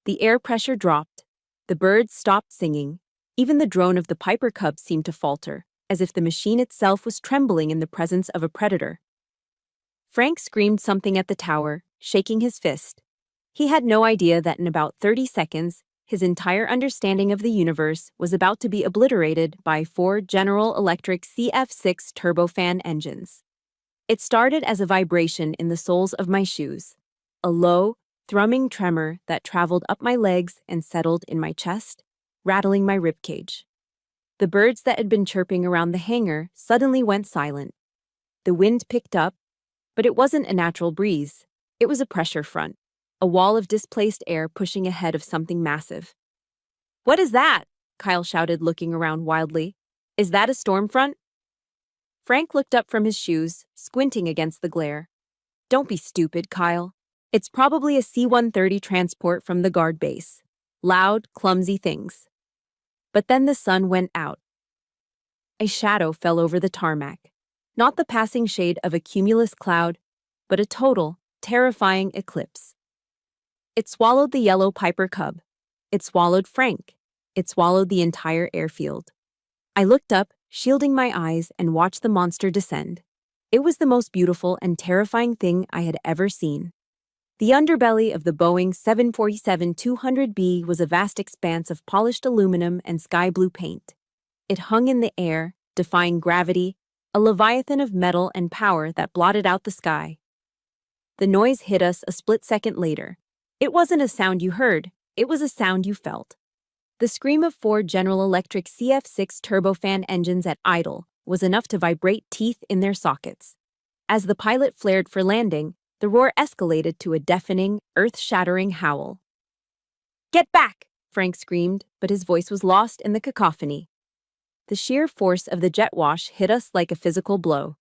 The air pressure dropped. The birds stopped singing. Even the drone of the Piper Cub seemed to falter, as if the machine itself was trembling in the presence of a predator. Frank screamed something at the tower, shaking his fist. He had no idea that in about 30 seconds, his entire understanding of the universe was about to be obliterated by 4 General Electric CF6 turbofan engines. It started as a vibration in the soles of my shoes, a low, thrumming tremor that traveled up my legs and settled in my chest, rattling my ribcage. The birds that had been chirping around the hangar suddenly went silent. The wind picked up, but it wasn't a natural breeze. It was a pressure front, a wall of displaced air pushing ahead of something massive. "What is that?" Kyle shouted, looking around wildly. "Is that a storm front?" Frank looked up from his shoes, squinting against the glare. "Don't be stupid, Kyle. It's probably a C-130 transport from the guard base. Loud, clumsy things." But then the sun went out. A shadow fell over the tarmac. Not the passing shade of a cumulus cloud, but a total, terrifying eclipse. It swallowed the yellow Piper Cub. It swallowed Frank. It swallowed the entire airfield. I looked up, shielding my eyes, and watched the monster descend. It was the most beautiful and terrifying thing I had ever seen. The underbelly of the Boeing 747-200B was a vast expanse of polished aluminum and sky blue paint. It hung in the air, defying gravity, a leviathan of metal and power that blotted out the sky. The noise hit us a split second later. It wasn't a sound you heard, it was a sound you felt. The scream of 4 General Electric CF6 turbofan engines at idle was enough to vibrate teeth in their sockets. As the pilot flared for landing, the roar escalated to a deafening, earth-shattering howl. "Get back!" Frank screamed, but his voice was lost in the cacophony. The sheer force of the jet wash hit us like a physical blow.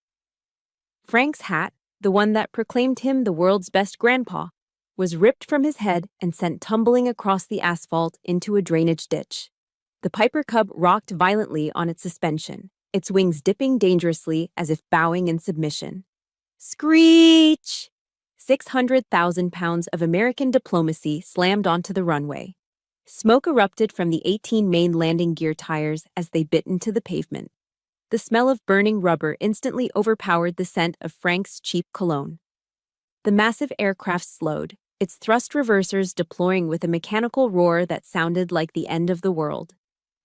Frank's hat, the one that proclaimed him the world's best grandpa, was ripped from his head and sent tumbling across the asphalt into a drainage ditch. The Piper Cub rocked violently on its suspension, its wings dipping dangerously as if bowing in submission. Screech! 600,000 pounds of American diplomacy slammed onto the runway. Smoke erupted from the 18 main landing gear tires as they bit into the pavement. The smell of burning rubber instantly overpowered the scent of Frank's cheap cologne. The massive aircraft slowed, its thrust reversers deploying with a mechanical roar that sounded like the end of the world.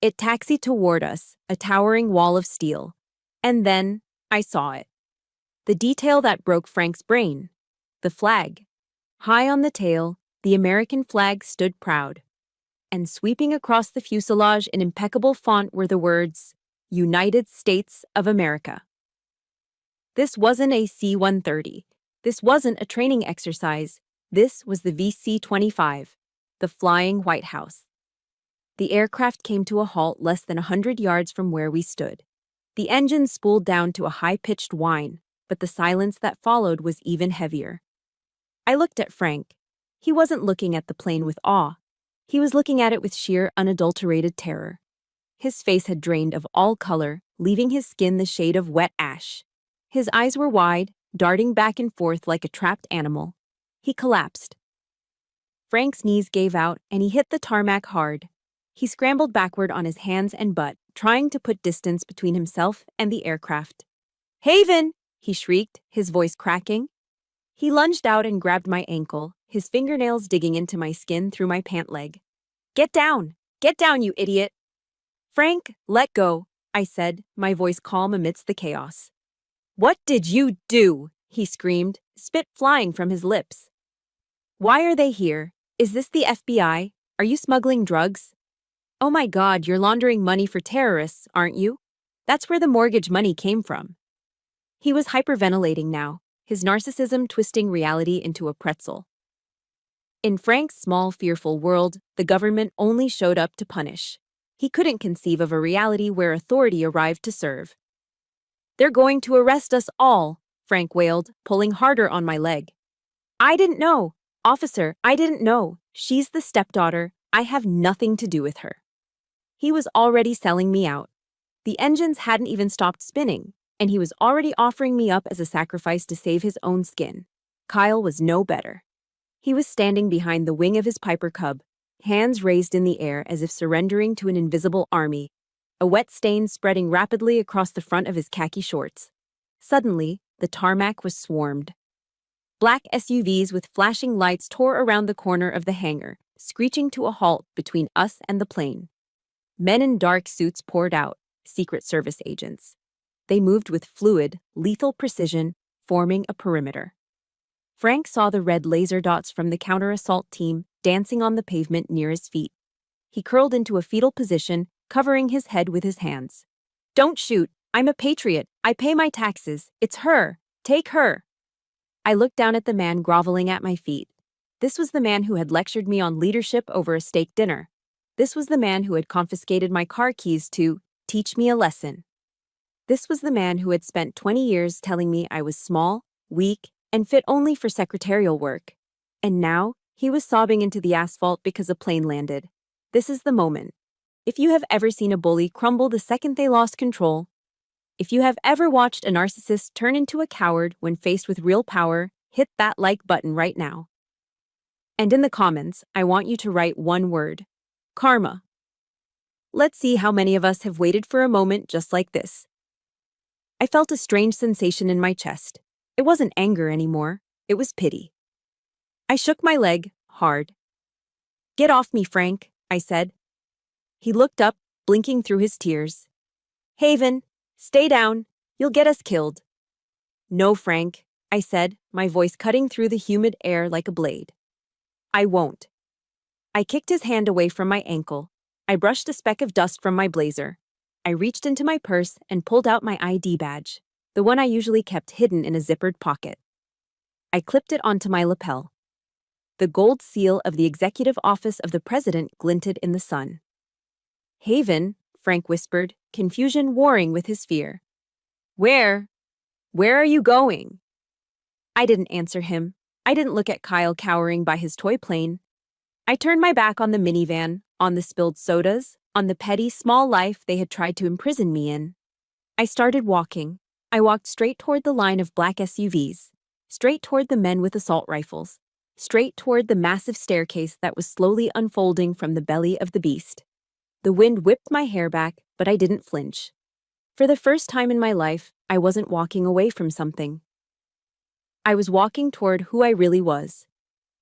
It taxied toward us, a towering wall of steel. And then, I saw it. The detail that broke Frank's brain. The flag. High on the tail, the American flag stood proud. And sweeping across the fuselage in impeccable font were the words, "United States of America." This wasn't a C-130. This wasn't a training exercise. This was the VC-25, the Flying White House. The aircraft came to a halt less than 100 yards from where we stood. The engine spooled down to a high-pitched whine, but the silence that followed was even heavier. I looked at Frank. He wasn't looking at the plane with awe. He was looking at it with sheer, unadulterated terror. His face had drained of all color, leaving his skin the shade of wet ash. His eyes were wide, darting back and forth like a trapped animal. He collapsed. Frank's knees gave out, and he hit the tarmac hard. He scrambled backward on his hands and butt, trying to put distance between himself and the aircraft. "Haven!" he shrieked, his voice cracking. He lunged out and grabbed my ankle, his fingernails digging into my skin through my pant leg. Get down, you idiot!" "Frank, let go," I said, my voice calm amidst the chaos. "What did you do?" he screamed, spit flying from his lips. "Why are they here? Is this the FBI? Are you smuggling drugs? Oh my God, you're laundering money for terrorists, aren't you? That's where the mortgage money came from." He was hyperventilating now, his narcissism twisting reality into a pretzel. In Frank's small, fearful world, the government only showed up to punish. He couldn't conceive of a reality where authority arrived to serve. "They're going to arrest us all," Frank wailed, pulling harder on my leg. "I didn't know. Officer, I didn't know. She's the stepdaughter. I have nothing to do with her." He was already selling me out. The engines hadn't even stopped spinning, and he was already offering me up as a sacrifice to save his own skin. Kyle was no better. He was standing behind the wing of his Piper Cub, hands raised in the air as if surrendering to an invisible army, a wet stain spreading rapidly across the front of his khaki shorts. Suddenly, the tarmac was swarmed. Black SUVs with flashing lights tore around the corner of the hangar, screeching to a halt between us and the plane. Men in dark suits poured out, Secret Service agents. They moved with fluid, lethal precision, forming a perimeter. Frank saw the red laser dots from the counter-assault team dancing on the pavement near his feet. He curled into a fetal position, covering his head with his hands. "Don't shoot! I'm a patriot! I pay my taxes! It's her! Take her!" I looked down at the man groveling at my feet. This was the man who had lectured me on leadership over a steak dinner. This was the man who had confiscated my car keys to teach me a lesson. This was the man who had spent 20 years telling me I was small, weak, and fit only for secretarial work. And now, he was sobbing into the asphalt because a plane landed. This is the moment. If you have ever seen a bully crumble the second they lost control, if you have ever watched a narcissist turn into a coward when faced with real power, hit that like button right now. And in the comments, I want you to write one word: karma. Let's see how many of us have waited for a moment just like this. I felt a strange sensation in my chest. It wasn't anger anymore, it was pity. I shook my leg, hard. "Get off me, Frank," I said. He looked up, blinking through his tears. "Haven, stay down, you'll get us killed." "No, Frank," I said, my voice cutting through the humid air like a blade. "I won't." I kicked his hand away from my ankle. I brushed a speck of dust from my blazer. I reached into my purse and pulled out my ID badge, the one I usually kept hidden in a zippered pocket. I clipped it onto my lapel. The gold seal of the executive office of the president glinted in the sun. "Haven," Frank whispered, confusion warring with his fear. Where are you going?" I didn't answer him. I didn't look at Kyle cowering by his toy plane. I turned my back on the minivan, on the spilled sodas, on the petty, small life they had tried to imprison me in. I started walking. I walked straight toward the line of black SUVs, straight toward the men with assault rifles, straight toward the massive staircase that was slowly unfolding from the belly of the beast. The wind whipped my hair back, but I didn't flinch. For the first time in my life, I wasn't walking away from something. I was walking toward who I really was.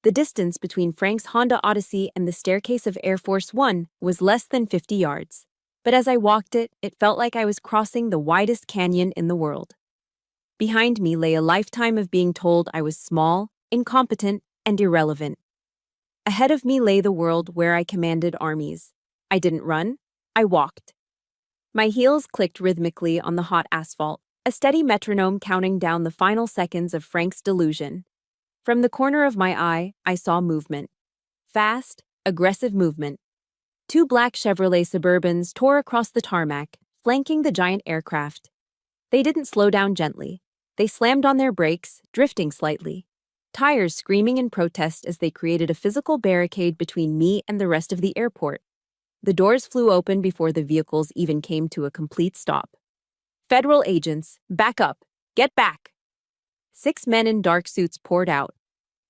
The distance between Frank's Honda Odyssey and the staircase of Air Force One was less than 50 yards. But as I walked it, it felt like I was crossing the widest canyon in the world. Behind me lay a lifetime of being told I was small, incompetent, and irrelevant. Ahead of me lay the world where I commanded armies. I didn't run, I walked. My heels clicked rhythmically on the hot asphalt, a steady metronome counting down the final seconds of Frank's delusion. From the corner of my eye, I saw movement. Fast, aggressive movement. 2 black Chevrolet Suburbans tore across the tarmac, flanking the giant aircraft. They didn't slow down gently. They slammed on their brakes, drifting slightly. Tires screaming in protest as they created a physical barricade between me and the rest of the airport. The doors flew open before the vehicles even came to a complete stop. "Federal agents, back up! Get back!" 6 men in dark suits poured out.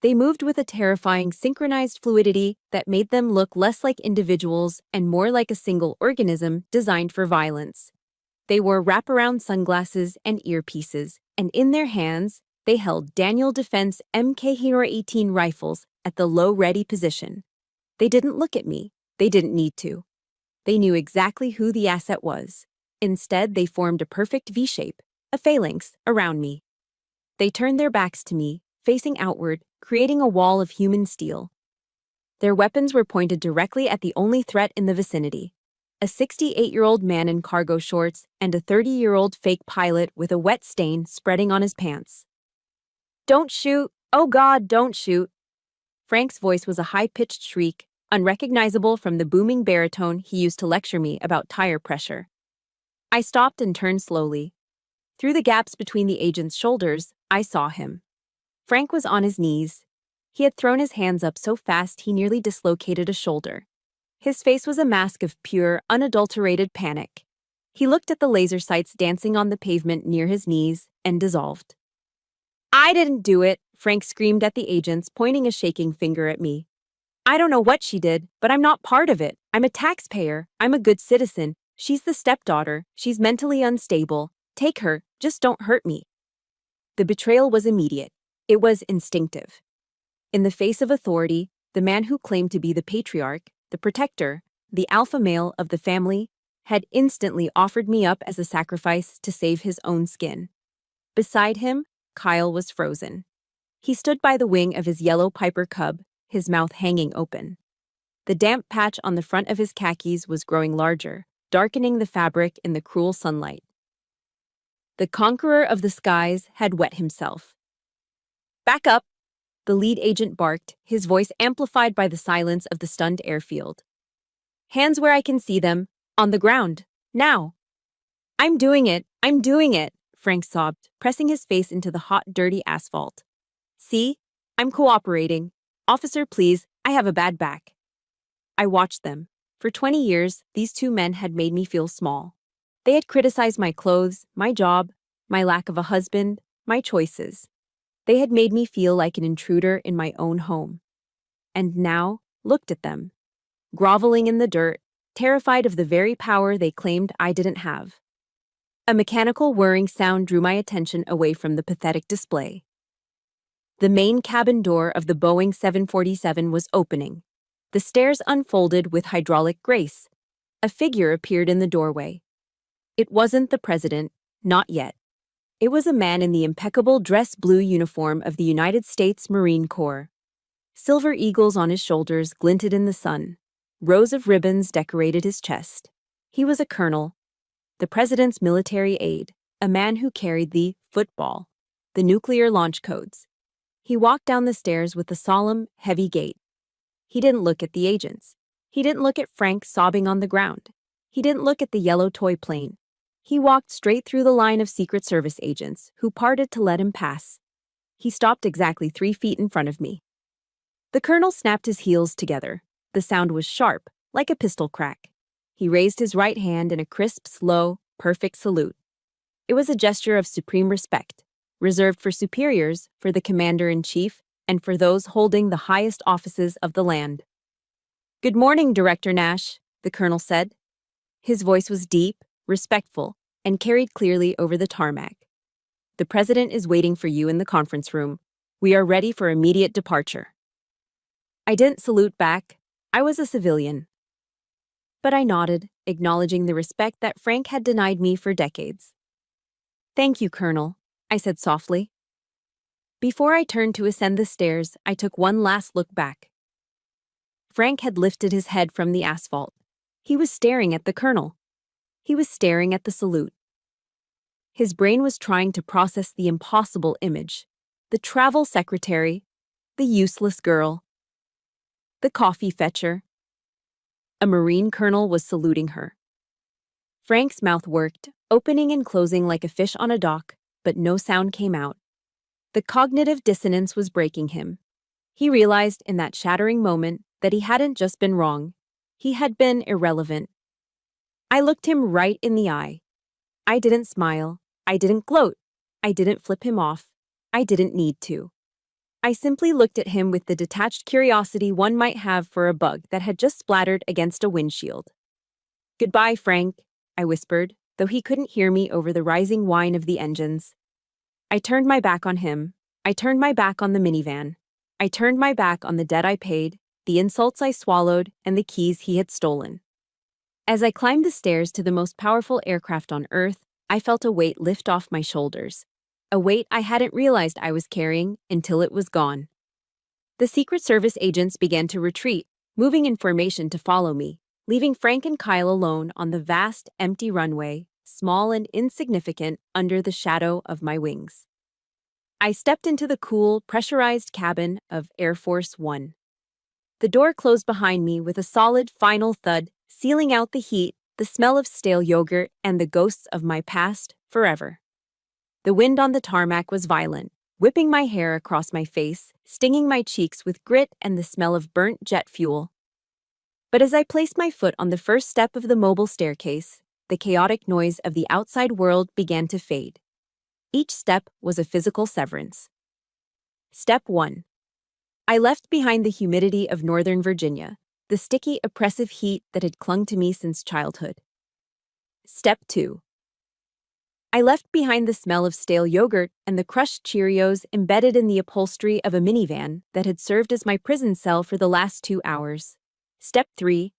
They moved with a terrifying synchronized fluidity that made them look less like individuals and more like a single organism designed for violence. They wore wraparound sunglasses and earpieces, and in their hands, they held Daniel Defense MK-18 rifles at the low-ready position. They didn't look at me. They didn't need to. They knew exactly who the asset was. Instead, they formed a perfect V-shape, a phalanx, around me. They turned their backs to me, facing outward, creating a wall of human steel. Their weapons were pointed directly at the only threat in the vicinity: a 68-year-old man in cargo shorts and a 30-year-old fake pilot with a wet stain spreading on his pants. "Don't shoot! Oh God, don't shoot!" Frank's voice was a high-pitched shriek, unrecognizable from the booming baritone he used to lecture me about tire pressure. I stopped and turned slowly. Through the gaps between the agent's shoulders, I saw him. Frank was on his knees. He had thrown his hands up so fast he nearly dislocated a shoulder. His face was a mask of pure, unadulterated panic. He looked at the laser sights dancing on the pavement near his knees and dissolved. I didn't do it, Frank screamed at the agents, pointing a shaking finger at me. I don't know what she did, but I'm not part of it. I'm a taxpayer. I'm a good citizen. She's the stepdaughter. She's mentally unstable. Take her. Just don't hurt me. The betrayal was immediate. It was instinctive. In the face of authority, the man who claimed to be the patriarch, the protector, the alpha male of the family, had instantly offered me up as a sacrifice to save his own skin. Beside him, Kyle was frozen. He stood by the wing of his yellow Piper cub, his mouth hanging open. The damp patch on the front of his khakis was growing larger, darkening the fabric in the cruel sunlight. The conqueror of the skies had wet himself. Back up! The lead agent barked, his voice amplified by the silence of the stunned airfield. Hands where I can see them, on the ground, now. I'm doing it, Frank sobbed, pressing his face into the hot, dirty asphalt. See? I'm cooperating. Officer, please, I have a bad back. I watched them. For 20 years, these two men had made me feel small. They had criticized my clothes, my job, my lack of a husband, my choices. They had made me feel like an intruder in my own home. And now, looked at them, groveling in the dirt, terrified of the very power they claimed I didn't have. A mechanical whirring sound drew my attention away from the pathetic display. The main cabin door of the Boeing 747 was opening. The stairs unfolded with hydraulic grace. A figure appeared in the doorway. It wasn't the president, not yet. It was a man in the impeccable dress blue uniform of the United States Marine Corps. Silver eagles on his shoulders glinted in the sun. Rows of ribbons decorated his chest. He was a colonel, the president's military aide, a man who carried the football, the nuclear launch codes. He walked down the stairs with a solemn, heavy gait. He didn't look at the agents. He didn't look at Frank sobbing on the ground. He didn't look at the yellow toy plane. He walked straight through the line of Secret Service agents, who parted to let him pass. He stopped exactly 3 feet in front of me. The colonel snapped his heels together. The sound was sharp, like a pistol crack. He raised his right hand in a crisp, slow, perfect salute. It was a gesture of supreme respect, reserved for superiors, for the commander-in-chief, and for those holding the highest offices of the land. "Good morning, Director Nash," the colonel said. His voice was deep, respectful, and carried clearly over the tarmac. "The president is waiting for you in the conference room. We are ready for immediate departure." I didn't salute back. I was a civilian. But I nodded, acknowledging the respect that Frank had denied me for decades. "Thank you, Colonel," I said softly. Before I turned to ascend the stairs, I took one last look back. Frank had lifted his head from the asphalt. He was staring at the colonel. He was staring at the salute. His brain was trying to process the impossible image. The travel secretary, the useless girl, the coffee fetcher. A Marine colonel was saluting her. Frank's mouth worked, opening and closing like a fish on a dock, but no sound came out. The cognitive dissonance was breaking him. He realized in that shattering moment that he hadn't just been wrong. He had been irrelevant. I looked him right in the eye. I didn't smile. I didn't gloat. I didn't flip him off. I didn't need to. I simply looked at him with the detached curiosity one might have for a bug that had just splattered against a windshield. "Goodbye, Frank," I whispered, though he couldn't hear me over the rising whine of the engines. I turned my back on him. I turned my back on the minivan. I turned my back on the debt I paid, the insults I swallowed, and the keys he had stolen. As I climbed the stairs to the most powerful aircraft on Earth, I felt a weight lift off my shoulders. A weight I hadn't realized I was carrying until it was gone. The Secret Service agents began to retreat, moving in formation to follow me, leaving Frank and Kyle alone on the vast, empty runway, small and insignificant under the shadow of my wings. I stepped into the cool, pressurized cabin of Air Force One. The door closed behind me with a solid, final thud, sealing out the heat, the smell of stale yogurt, and the ghosts of my past forever. The wind on the tarmac was violent, whipping my hair across my face, stinging my cheeks with grit and the smell of burnt jet fuel. But as I placed my foot on the first step of the mobile staircase, the chaotic noise of the outside world began to fade. Each step was a physical severance. Step 1. I left behind the humidity of Northern Virginia, the sticky, oppressive heat that had clung to me since childhood. Step 2. I left behind the smell of stale yogurt and the crushed Cheerios embedded in the upholstery of a minivan that had served as my prison cell for the last 2 hours. Step 3.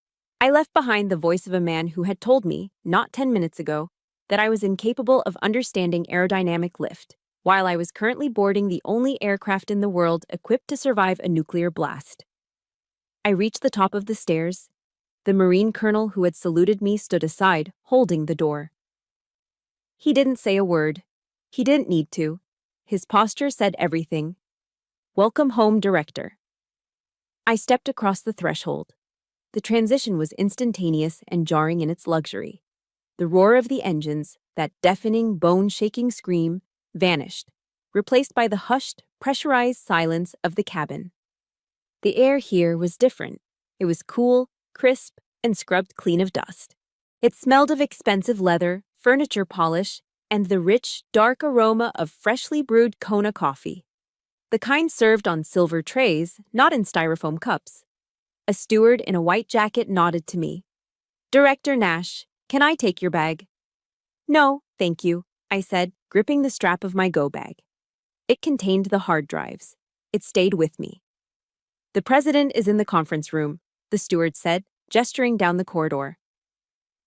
I left behind the voice of a man who had told me, not 10 minutes ago, that I was incapable of understanding aerodynamic lift, while I was currently boarding the only aircraft in the world equipped to survive a nuclear blast. I reached the top of the stairs. The Marine colonel who had saluted me stood aside, holding the door. He didn't say a word. He didn't need to. His posture said everything. Welcome home, Director. I stepped across the threshold. The transition was instantaneous and jarring in its luxury. The roar of the engines, that deafening, bone-shaking scream, vanished, replaced by the hushed, pressurized silence of the cabin. The air here was different. It was cool, crisp, and scrubbed clean of dust. It smelled of expensive leather, furniture polish, and the rich, dark aroma of freshly brewed Kona coffee. The kind served on silver trays, not in styrofoam cups. A steward in a white jacket nodded to me. Director Nash, can I take your bag? No, thank you, I said, gripping the strap of my go bag. It contained the hard drives. It stayed with me. The president is in the conference room, the steward said, gesturing down the corridor.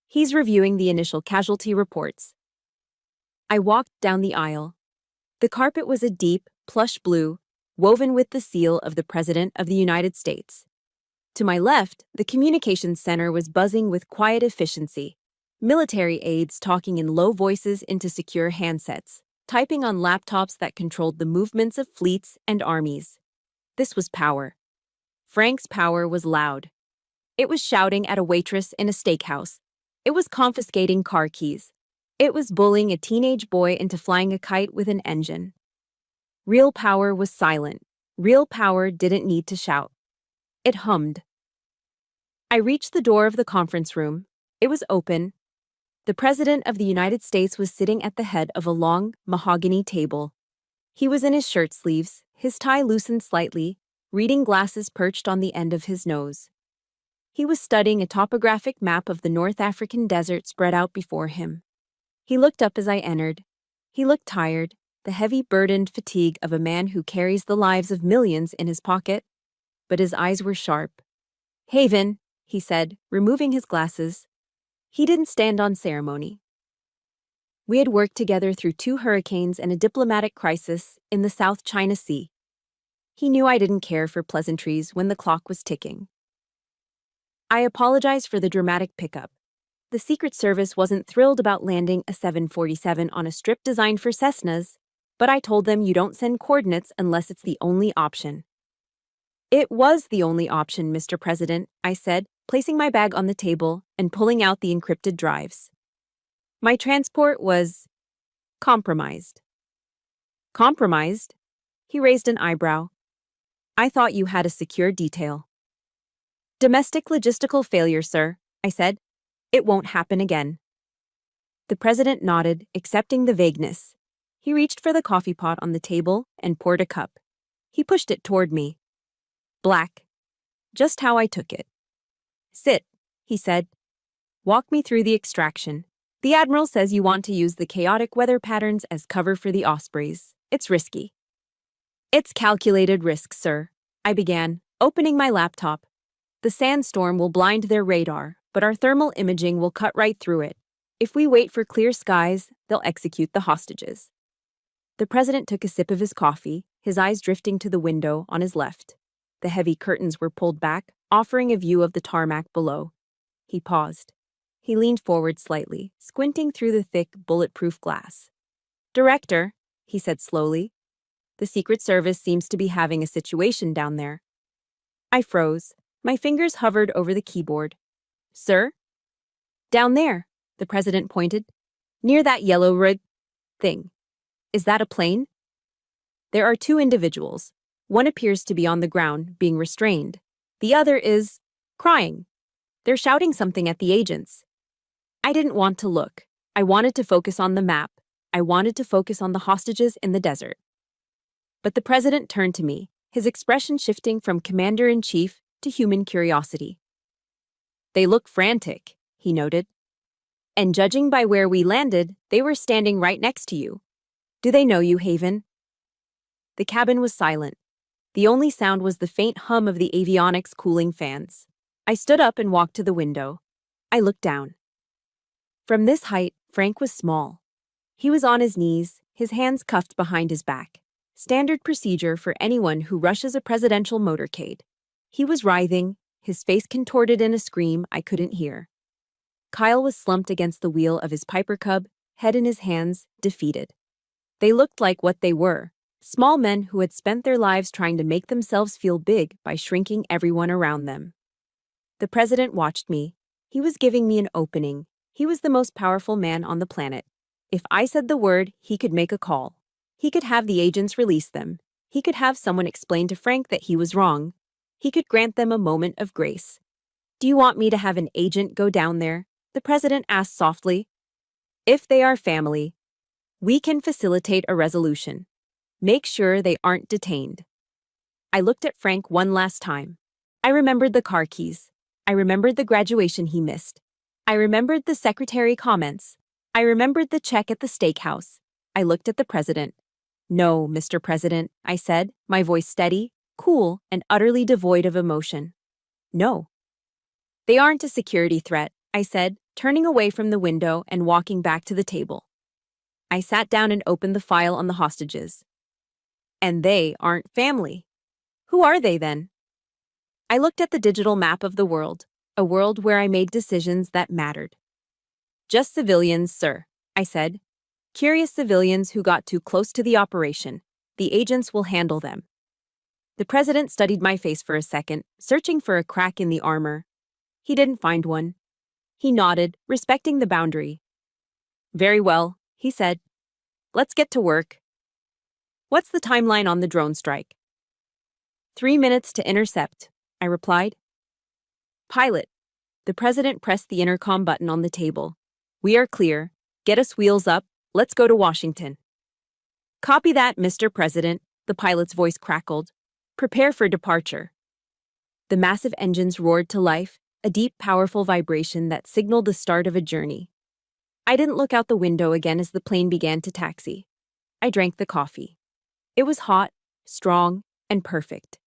He's reviewing the initial casualty reports. I walked down the aisle. The carpet was a deep, plush blue, woven with the seal of the President of the United States. To my left, the communications center was buzzing with quiet efficiency. Military aides talking in low voices into secure handsets, typing on laptops that controlled the movements of fleets and armies. This was power. Frank's power was loud. It was shouting at a waitress in a steakhouse. It was confiscating car keys. It was bullying a teenage boy into flying a kite with an engine. Real power was silent. Real power didn't need to shout. It hummed. I reached the door of the conference room. It was open. The President of the United States was sitting at the head of a long, mahogany table. He was in his shirt sleeves, his tie loosened slightly, reading glasses perched on the end of his nose. He was studying a topographic map of the North African desert spread out before him. He looked up as I entered. He looked tired, the heavy, burdened fatigue of a man who carries the lives of millions in his pocket. But his eyes were sharp. Haven, he said, removing his glasses. He didn't stand on ceremony. We had worked together through 2 hurricanes and a diplomatic crisis in the South China Sea. He knew I didn't care for pleasantries when the clock was ticking. I apologized for the dramatic pickup. The Secret Service wasn't thrilled about landing a 747 on a strip designed for Cessnas, but I told them you don't send coordinates unless it's the only option. It was the only option, Mr. President, I said, placing my bag on the table and pulling out the encrypted drives. My transport was compromised. Compromised? He raised an eyebrow. I thought you had a secure detail. Domestic logistical failure, sir, I said. It won't happen again. The president nodded, accepting the vagueness. He reached for the coffee pot on the table and poured a cup. He pushed it toward me. Black. Just how I took it. Sit, he said. Walk me through the extraction. The Admiral says you want to use the chaotic weather patterns as cover for the Ospreys. It's risky. It's calculated risk, sir, I began, opening my laptop. The sandstorm will blind their radar, but our thermal imaging will cut right through it. If we wait for clear skies, they'll execute the hostages. The president took a sip of his coffee, his eyes drifting to the window on his left. The heavy curtains were pulled back, offering a view of the tarmac below. He paused. He leaned forward slightly, squinting through the thick, bulletproof glass. Director, he said slowly, the Secret Service seems to be having a situation down there. I froze. My fingers hovered over the keyboard. Sir? Down there, the president pointed. Near that yellow rig thing. Is that a plane? There are 2 individuals. One appears to be on the ground, being restrained. The other is crying. They're shouting something at the agents. I didn't want to look. I wanted to focus on the map. I wanted to focus on the hostages in the desert. But the president turned to me, his expression shifting from commander-in-chief to human curiosity. They look frantic, he noted. And judging by where we landed, they were standing right next to you. Do they know you, Haven? The cabin was silent. The only sound was the faint hum of the avionics cooling fans. I stood up and walked to the window. I looked down. From this height, Frank was small. He was on his knees, his hands cuffed behind his back. Standard procedure for anyone who rushes a presidential motorcade. He was writhing, his face contorted in a scream I couldn't hear. Kyle was slumped against the wheel of his Piper Cub, head in his hands, defeated. They looked like what they were, small men who had spent their lives trying to make themselves feel big by shrinking everyone around them. The president watched me. He was giving me an opening. He was the most powerful man on the planet. If I said the word, he could make a call. He could have the agents release them. He could have someone explain to Frank that he was wrong. He could grant them a moment of grace. Do you want me to have an agent go down there? The president asked softly. If they are family, we can facilitate a resolution. Make sure they aren't detained. I looked at Frank one last time. I remembered the car keys. I remembered the graduation he missed. I remembered the secretary comments. I remembered the check at the steakhouse. I looked at the president. No, Mr. President, I said, my voice steady, cool, and utterly devoid of emotion. No. They aren't a security threat, I said, turning away from the window and walking back to the table. I sat down and opened the file on the hostages. And they aren't family. Who are they then? I looked at the digital map of the world, a world where I made decisions that mattered. Just civilians, sir, I said. Curious civilians who got too close to the operation. The agents will handle them. The president studied my face for a second, searching for a crack in the armor. He didn't find one. He nodded, respecting the boundary. Very well, he said. Let's get to work. What's the timeline on the drone strike? 3 minutes to intercept, I replied. Pilot. The president pressed the intercom button on the table. We are clear. Get us wheels up. Let's go to Washington. Copy that, Mr. President, the pilot's voice crackled. Prepare for departure. The massive engines roared to life, a deep, powerful vibration that signaled the start of a journey. I didn't look out the window again as the plane began to taxi. I drank the coffee. It was hot, strong, and perfect.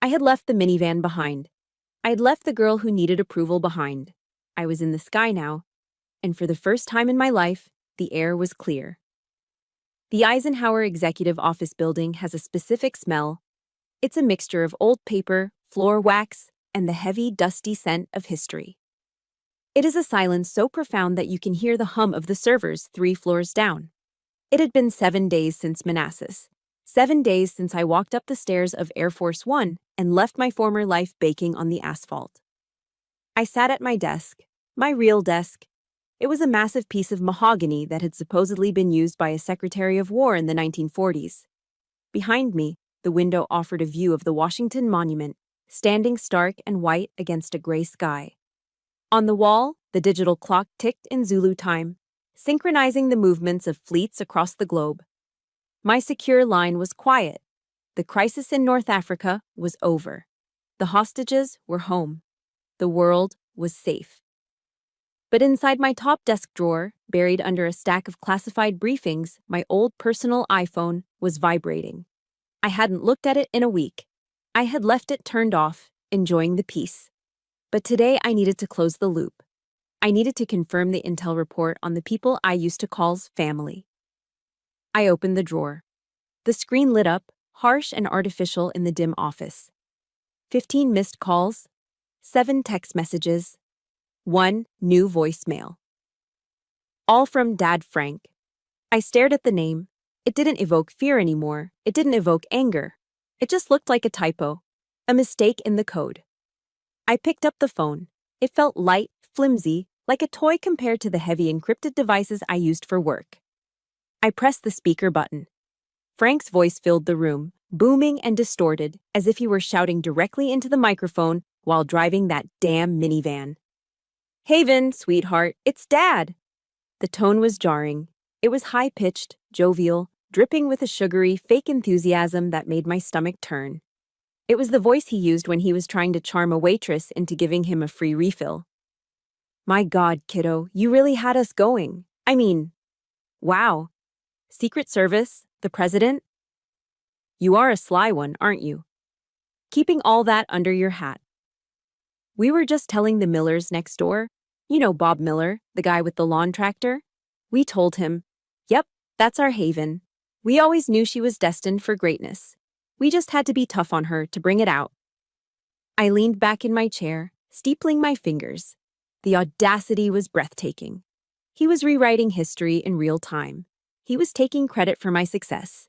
I had left the minivan behind. I had left the girl who needed approval behind. I was in the sky now, and for the first time in my life, the air was clear. The Eisenhower Executive Office building has a specific smell. It's a mixture of old paper, floor wax, and the heavy, dusty scent of history. It is a silence so profound that you can hear the hum of the servers 3 floors down. It had been 7 days since Manassas. 7 days since I walked up the stairs of Air Force One and left my former life baking on the asphalt. I sat at my desk, my real desk. It was a massive piece of mahogany that had supposedly been used by a Secretary of War in the 1940s. Behind me, the window offered a view of the Washington Monument, standing stark and white against a gray sky. On the wall, the digital clock ticked in Zulu time, synchronizing the movements of fleets across the globe. My secure line was quiet. The crisis in North Africa was over. The hostages were home. The world was safe. But inside my top desk drawer, buried under a stack of classified briefings, my old personal iPhone was vibrating. I hadn't looked at it in a week. I had left it turned off, enjoying the peace. But today I needed to close the loop. I needed to confirm the intel report on the people I used to call family. I opened the drawer. The screen lit up, harsh and artificial in the dim office. 15 missed calls, 7 text messages, 1 new voicemail. All from Dad Frank. I stared at the name. It didn't evoke fear anymore. It didn't evoke anger. It just looked like a typo, a mistake in the code. I picked up the phone. It felt light, flimsy, like a toy compared to the heavy encrypted devices I used for work. I pressed the speaker button. Frank's voice filled the room, booming and distorted, as if he were shouting directly into the microphone while driving that damn minivan. Haven, sweetheart, it's Dad. The tone was jarring. It was high-pitched, jovial, dripping with a sugary, fake enthusiasm that made my stomach turn. It was the voice he used when he was trying to charm a waitress into giving him a free refill. My God, kiddo, you really had us going. I mean, wow. Secret Service? The President? You are a sly one, aren't you? Keeping all that under your hat. We were just telling the Millers next door. You know Bob Miller, the guy with the lawn tractor? We told him, yep, that's our Haven. We always knew she was destined for greatness. We just had to be tough on her to bring it out. I leaned back in my chair, steepling my fingers. The audacity was breathtaking. He was rewriting history in real time. He was taking credit for my success.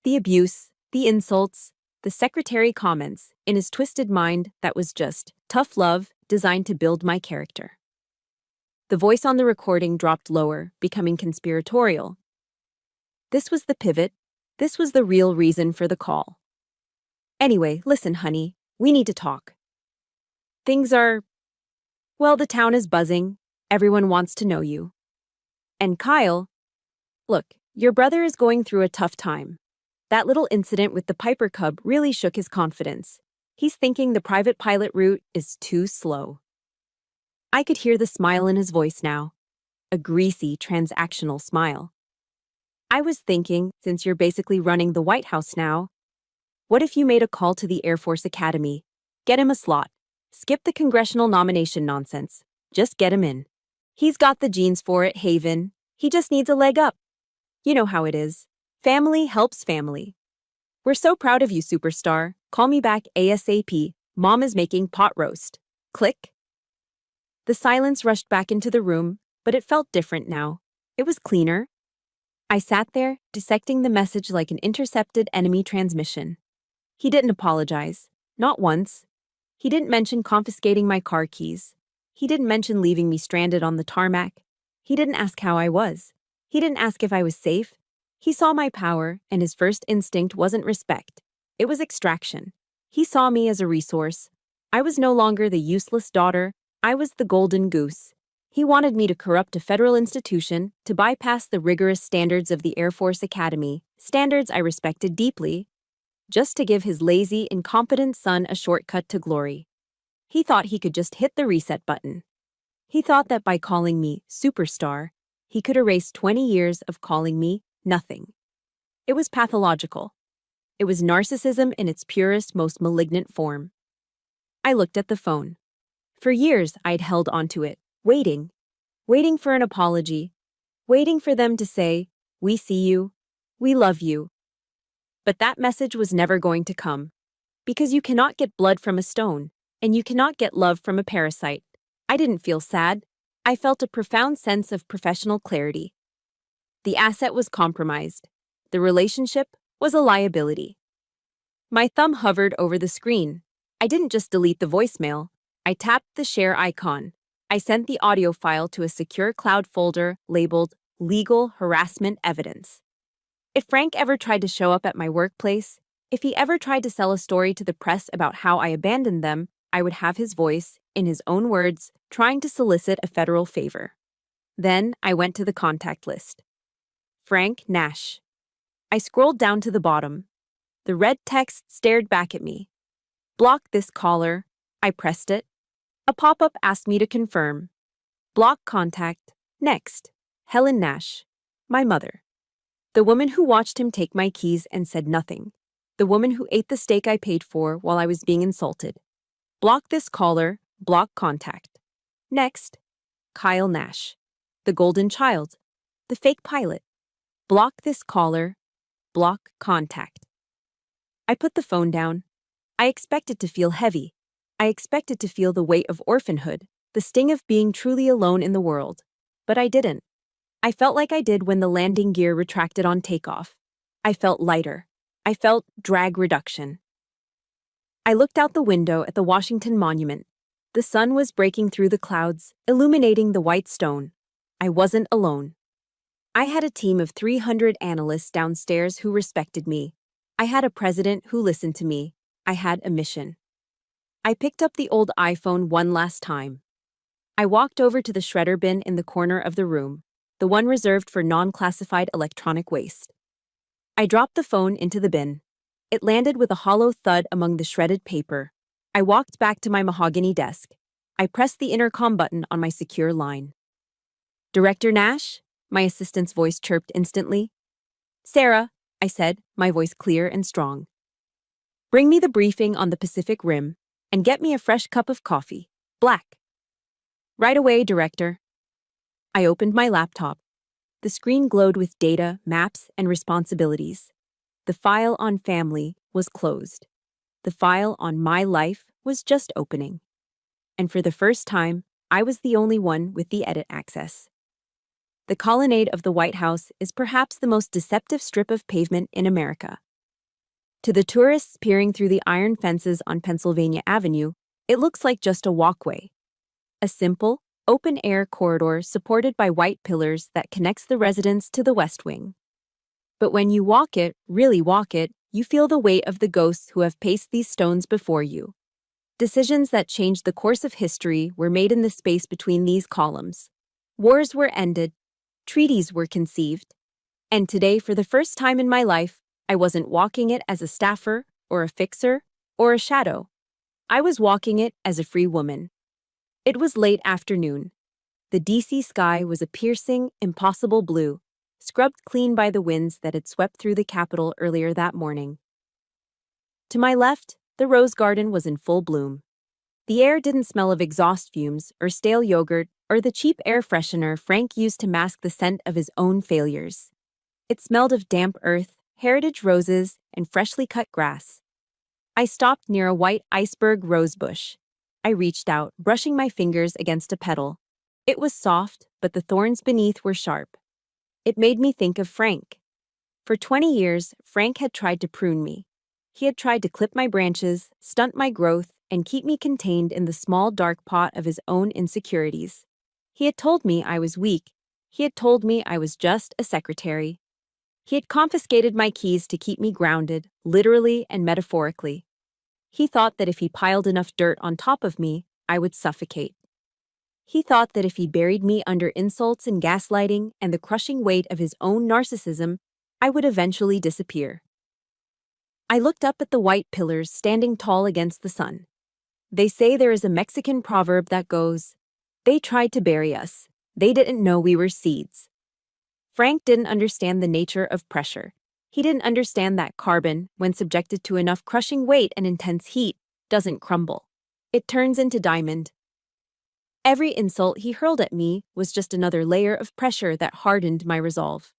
The abuse, the insults, the secretary comments, in his twisted mind that was just tough love designed to build my character. The voice on the recording dropped lower, becoming conspiratorial. This was the pivot. This was the real reason for the call. Anyway, listen, honey, we need to talk. Things are... Well, the town is buzzing. Everyone wants to know you. And Kyle, look, your brother is going through a tough time. That little incident with the Piper Cub really shook his confidence. He's thinking the private pilot route is too slow. I could hear the smile in his voice now. A greasy, transactional smile. I was thinking, since you're basically running the White House now, what if you made a call to the Air Force Academy? Get him a slot. Skip the congressional nomination nonsense. Just get him in. He's got the genes for it, Haven. He just needs a leg up. You know how it is. Family helps family. We're so proud of you, superstar. Call me back ASAP. Mom is making pot roast. Click. The silence rushed back into the room, but it felt different now. It was cleaner. I sat there, dissecting the message like an intercepted enemy transmission. He didn't apologize. Not once. He didn't mention confiscating my car keys. He didn't mention leaving me stranded on the tarmac. He didn't ask how I was. He didn't ask if I was safe. He saw my power, and his first instinct wasn't respect. It was extraction. He saw me as a resource. I was no longer the useless daughter. I was the golden goose. He wanted me to corrupt a federal institution, to bypass the rigorous standards of the Air Force Academy, standards I respected deeply, just to give his lazy, incompetent son a shortcut to glory. He thought he could just hit the reset button. He thought that by calling me superstar, he could erase 20 years of calling me nothing. It was pathological. It was narcissism in its purest, most malignant form. I looked at the phone. For years, I'd held onto it, waiting for an apology, waiting for them to say, "We see you, we love you." But that message was never going to come. Because you cannot get blood from a stone, and you cannot get love from a parasite. I didn't feel sad. I felt a profound sense of professional clarity. The asset was compromised. The relationship was a liability. My thumb hovered over the screen. I didn't just delete the voicemail. I tapped the share icon. I sent the audio file to a secure cloud folder labeled Legal Harassment Evidence. If Frank ever tried to show up at my workplace, if he ever tried to sell a story to the press about how I abandoned them, I would have his voice, in his own words, trying to solicit a federal favor. Then I went to the contact list. Frank Nash. I scrolled down to the bottom. The red text stared back at me. Block this caller. I pressed it. A pop-up asked me to confirm. Block contact. Next. Helen Nash. My mother. The woman who watched him take my keys and said nothing. The woman who ate the steak I paid for while I was being insulted. Block this caller. Block contact. Next. Kyle Nash. The golden child. The fake pilot. Block this caller. Block contact. I put the phone down. I expected to feel heavy. I expected to feel the weight of orphanhood, the sting of being truly alone in the world. But I didn't. I felt like I did when the landing gear retracted on takeoff. I felt lighter. I felt drag reduction. I looked out the window at the Washington Monument. The sun was breaking through the clouds, illuminating the white stone. I wasn't alone. I had a team of 300 analysts downstairs who respected me. I had a president who listened to me. I had a mission. I picked up the old iPhone one last time. I walked over to the shredder bin in the corner of the room, the one reserved for non-classified electronic waste. I dropped the phone into the bin. It landed with a hollow thud among the shredded paper. I walked back to my mahogany desk. I pressed the intercom button on my secure line. "Director Nash?" My assistant's voice chirped instantly. "Sarah," I said, my voice clear and strong. "Bring me the briefing on the Pacific Rim, and get me a fresh cup of coffee. Black." "Right away, Director." I opened my laptop. The screen glowed with data, maps, and responsibilities. The file on family was closed. The file on my life was just opening. And for the first time, I was the only one with the edit access. The colonnade of the White House is perhaps the most deceptive strip of pavement in America. To the tourists peering through the iron fences on Pennsylvania Avenue, it looks like just a walkway. A simple, open-air corridor supported by white pillars that connects the residence to the West Wing. But when you walk it, really walk it, you feel the weight of the ghosts who have paced these stones before you. Decisions that changed the course of history were made in the space between these columns. Wars were ended, treaties were conceived, and today, for the first time in my life, I wasn't walking it as a staffer or a fixer or a shadow. I was walking it as a free woman. It was late afternoon. The DC sky was a piercing, impossible blue, scrubbed clean by the winds that had swept through the Capitol earlier that morning. To my left, the rose garden was in full bloom. The air didn't smell of exhaust fumes or stale yogurt or the cheap air freshener Frank used to mask the scent of his own failures. It smelled of damp earth, heritage roses, and freshly cut grass. I stopped near a white iceberg rose bush. I reached out, brushing my fingers against a petal. It was soft, but the thorns beneath were sharp. It made me think of Frank. For 20 years, Frank had tried to prune me. He had tried to clip my branches, stunt my growth, and keep me contained in the small dark pot of his own insecurities. He had told me I was weak. He had told me I was just a secretary. He had confiscated my keys to keep me grounded, literally and metaphorically. He thought that if he piled enough dirt on top of me, I would suffocate. He thought that if he buried me under insults and gaslighting and the crushing weight of his own narcissism, I would eventually disappear. I looked up at the white pillars standing tall against the sun. They say there is a Mexican proverb that goes, "They tried to bury us. They didn't know we were seeds." Frank didn't understand the nature of pressure. He didn't understand that carbon, when subjected to enough crushing weight and intense heat, doesn't crumble. It turns into diamond. Every insult he hurled at me was just another layer of pressure that hardened my resolve.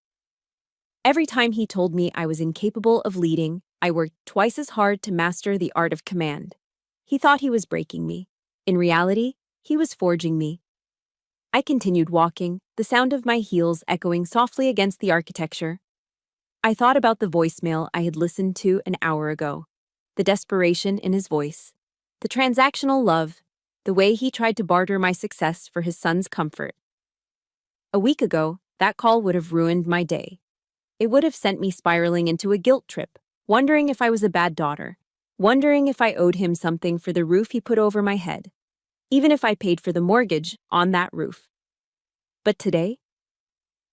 Every time he told me I was incapable of leading, I worked twice as hard to master the art of command. He thought he was breaking me. In reality, he was forging me. I continued walking, the sound of my heels echoing softly against the architecture. I thought about the voicemail I had listened to an hour ago, the desperation in his voice, the transactional love, the way he tried to barter my success for his son's comfort. A week ago, that call would have ruined my day. It would have sent me spiraling into a guilt trip, wondering if I was a bad daughter, wondering if I owed him something for the roof he put over my head, even if I paid for the mortgage on that roof. But today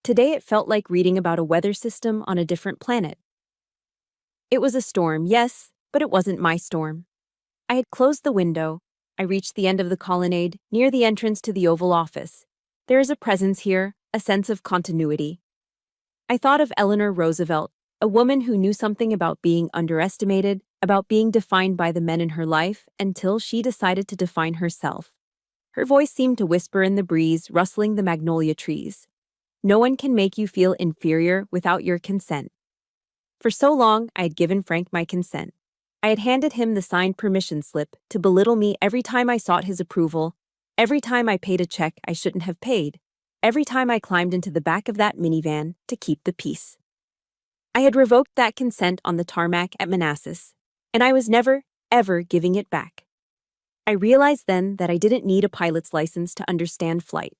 it felt like reading about a weather system on a different planet. It was a storm, yes, but it wasn't my storm. I had closed the window. I reached the end of the colonnade, near the entrance to the Oval Office. There is a presence here, a sense of continuity. I thought of Eleanor Roosevelt, a woman who knew something about being underestimated, about being defined by the men in her life, until she decided to define herself. Her voice seemed to whisper in the breeze, rustling the magnolia trees. No one can make you feel inferior without your consent. For so long, I had given Frank my consent. I had handed him the signed permission slip to belittle me every time I sought his approval, every time I paid a check I shouldn't have paid, every time I climbed into the back of that minivan to keep the peace. I had revoked that consent on the tarmac at Manassas, and I was never, ever giving it back. I realized then that I didn't need a pilot's license to understand flight.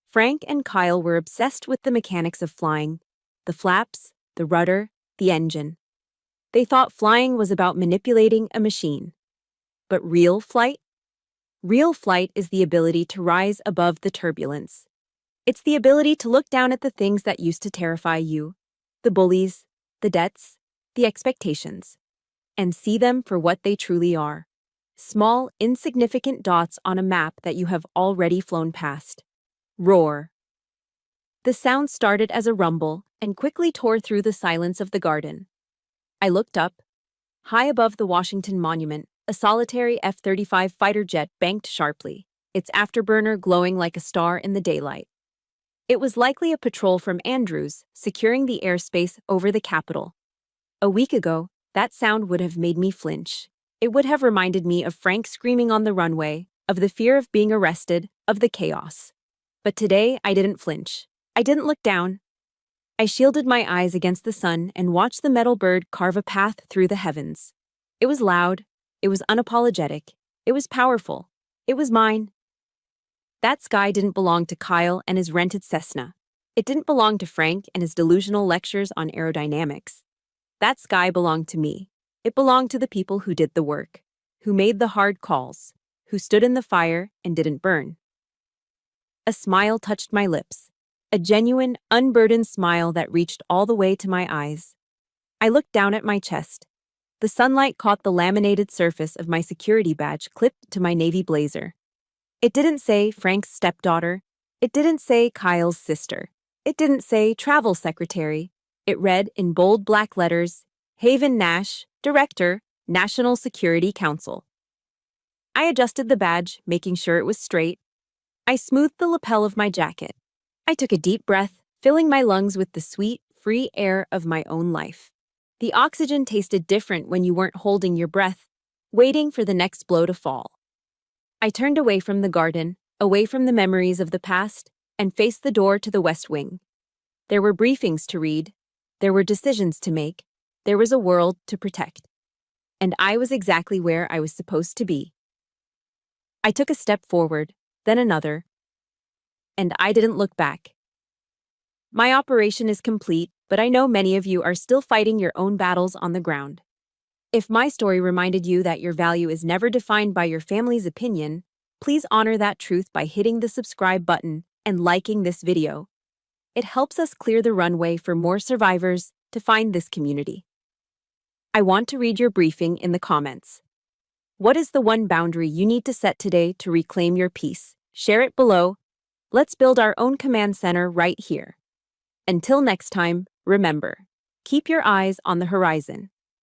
Frank and Kyle were obsessed with the mechanics of flying, the flaps, the rudder, the engine. They thought flying was about manipulating a machine. But real flight? Real flight is the ability to rise above the turbulence. It's the ability to look down at the things that used to terrify you, the bullies, the debts, the expectations, and see them for what they truly are. Small, insignificant dots on a map that you have already flown past. Roar. The sound started as a rumble and quickly tore through the silence of the garden. I looked up. High above the Washington Monument, a solitary F-35 fighter jet banked sharply, its afterburner glowing like a star in the daylight. It was likely a patrol from Andrews, securing the airspace over the Capitol. A week ago, that sound would have made me flinch. It would have reminded me of Frank screaming on the runway, of the fear of being arrested, of the chaos. But today, I didn't flinch. I didn't look down. I shielded my eyes against the sun and watched the metal bird carve a path through the heavens. It was loud. It was unapologetic. It was powerful. It was mine. That sky didn't belong to Kyle and his rented Cessna. It didn't belong to Frank and his delusional lectures on aerodynamics. That sky belonged to me. It belonged to the people who did the work, who made the hard calls, who stood in the fire and didn't burn. A smile touched my lips, a genuine, unburdened smile that reached all the way to my eyes. I looked down at my chest. The sunlight caught the laminated surface of my security badge clipped to my navy blazer. It didn't say Frank's stepdaughter. It didn't say Kyle's sister. It didn't say travel secretary. It read in bold black letters, Haven Nash, Director, National Security Council. I adjusted the badge, making sure it was straight. I smoothed the lapel of my jacket. I took a deep breath, filling my lungs with the sweet, free air of my own life. The oxygen tasted different when you weren't holding your breath, waiting for the next blow to fall. I turned away from the garden, away from the memories of the past, and faced the door to the West Wing. There were briefings to read. There were decisions to make. There was a world to protect. And I was exactly where I was supposed to be. I took a step forward, then another, and I didn't look back. My operation is complete, but I know many of you are still fighting your own battles on the ground. If my story reminded you that your value is never defined by your family's opinion, please honor that truth by hitting the subscribe button and liking this video. It helps us clear the runway for more survivors to find this community. I want to read your briefing in the comments. What is the one boundary you need to set today to reclaim your peace? Share it below. Let's build our own command center right here. Until next time, remember, keep your eyes on the horizon.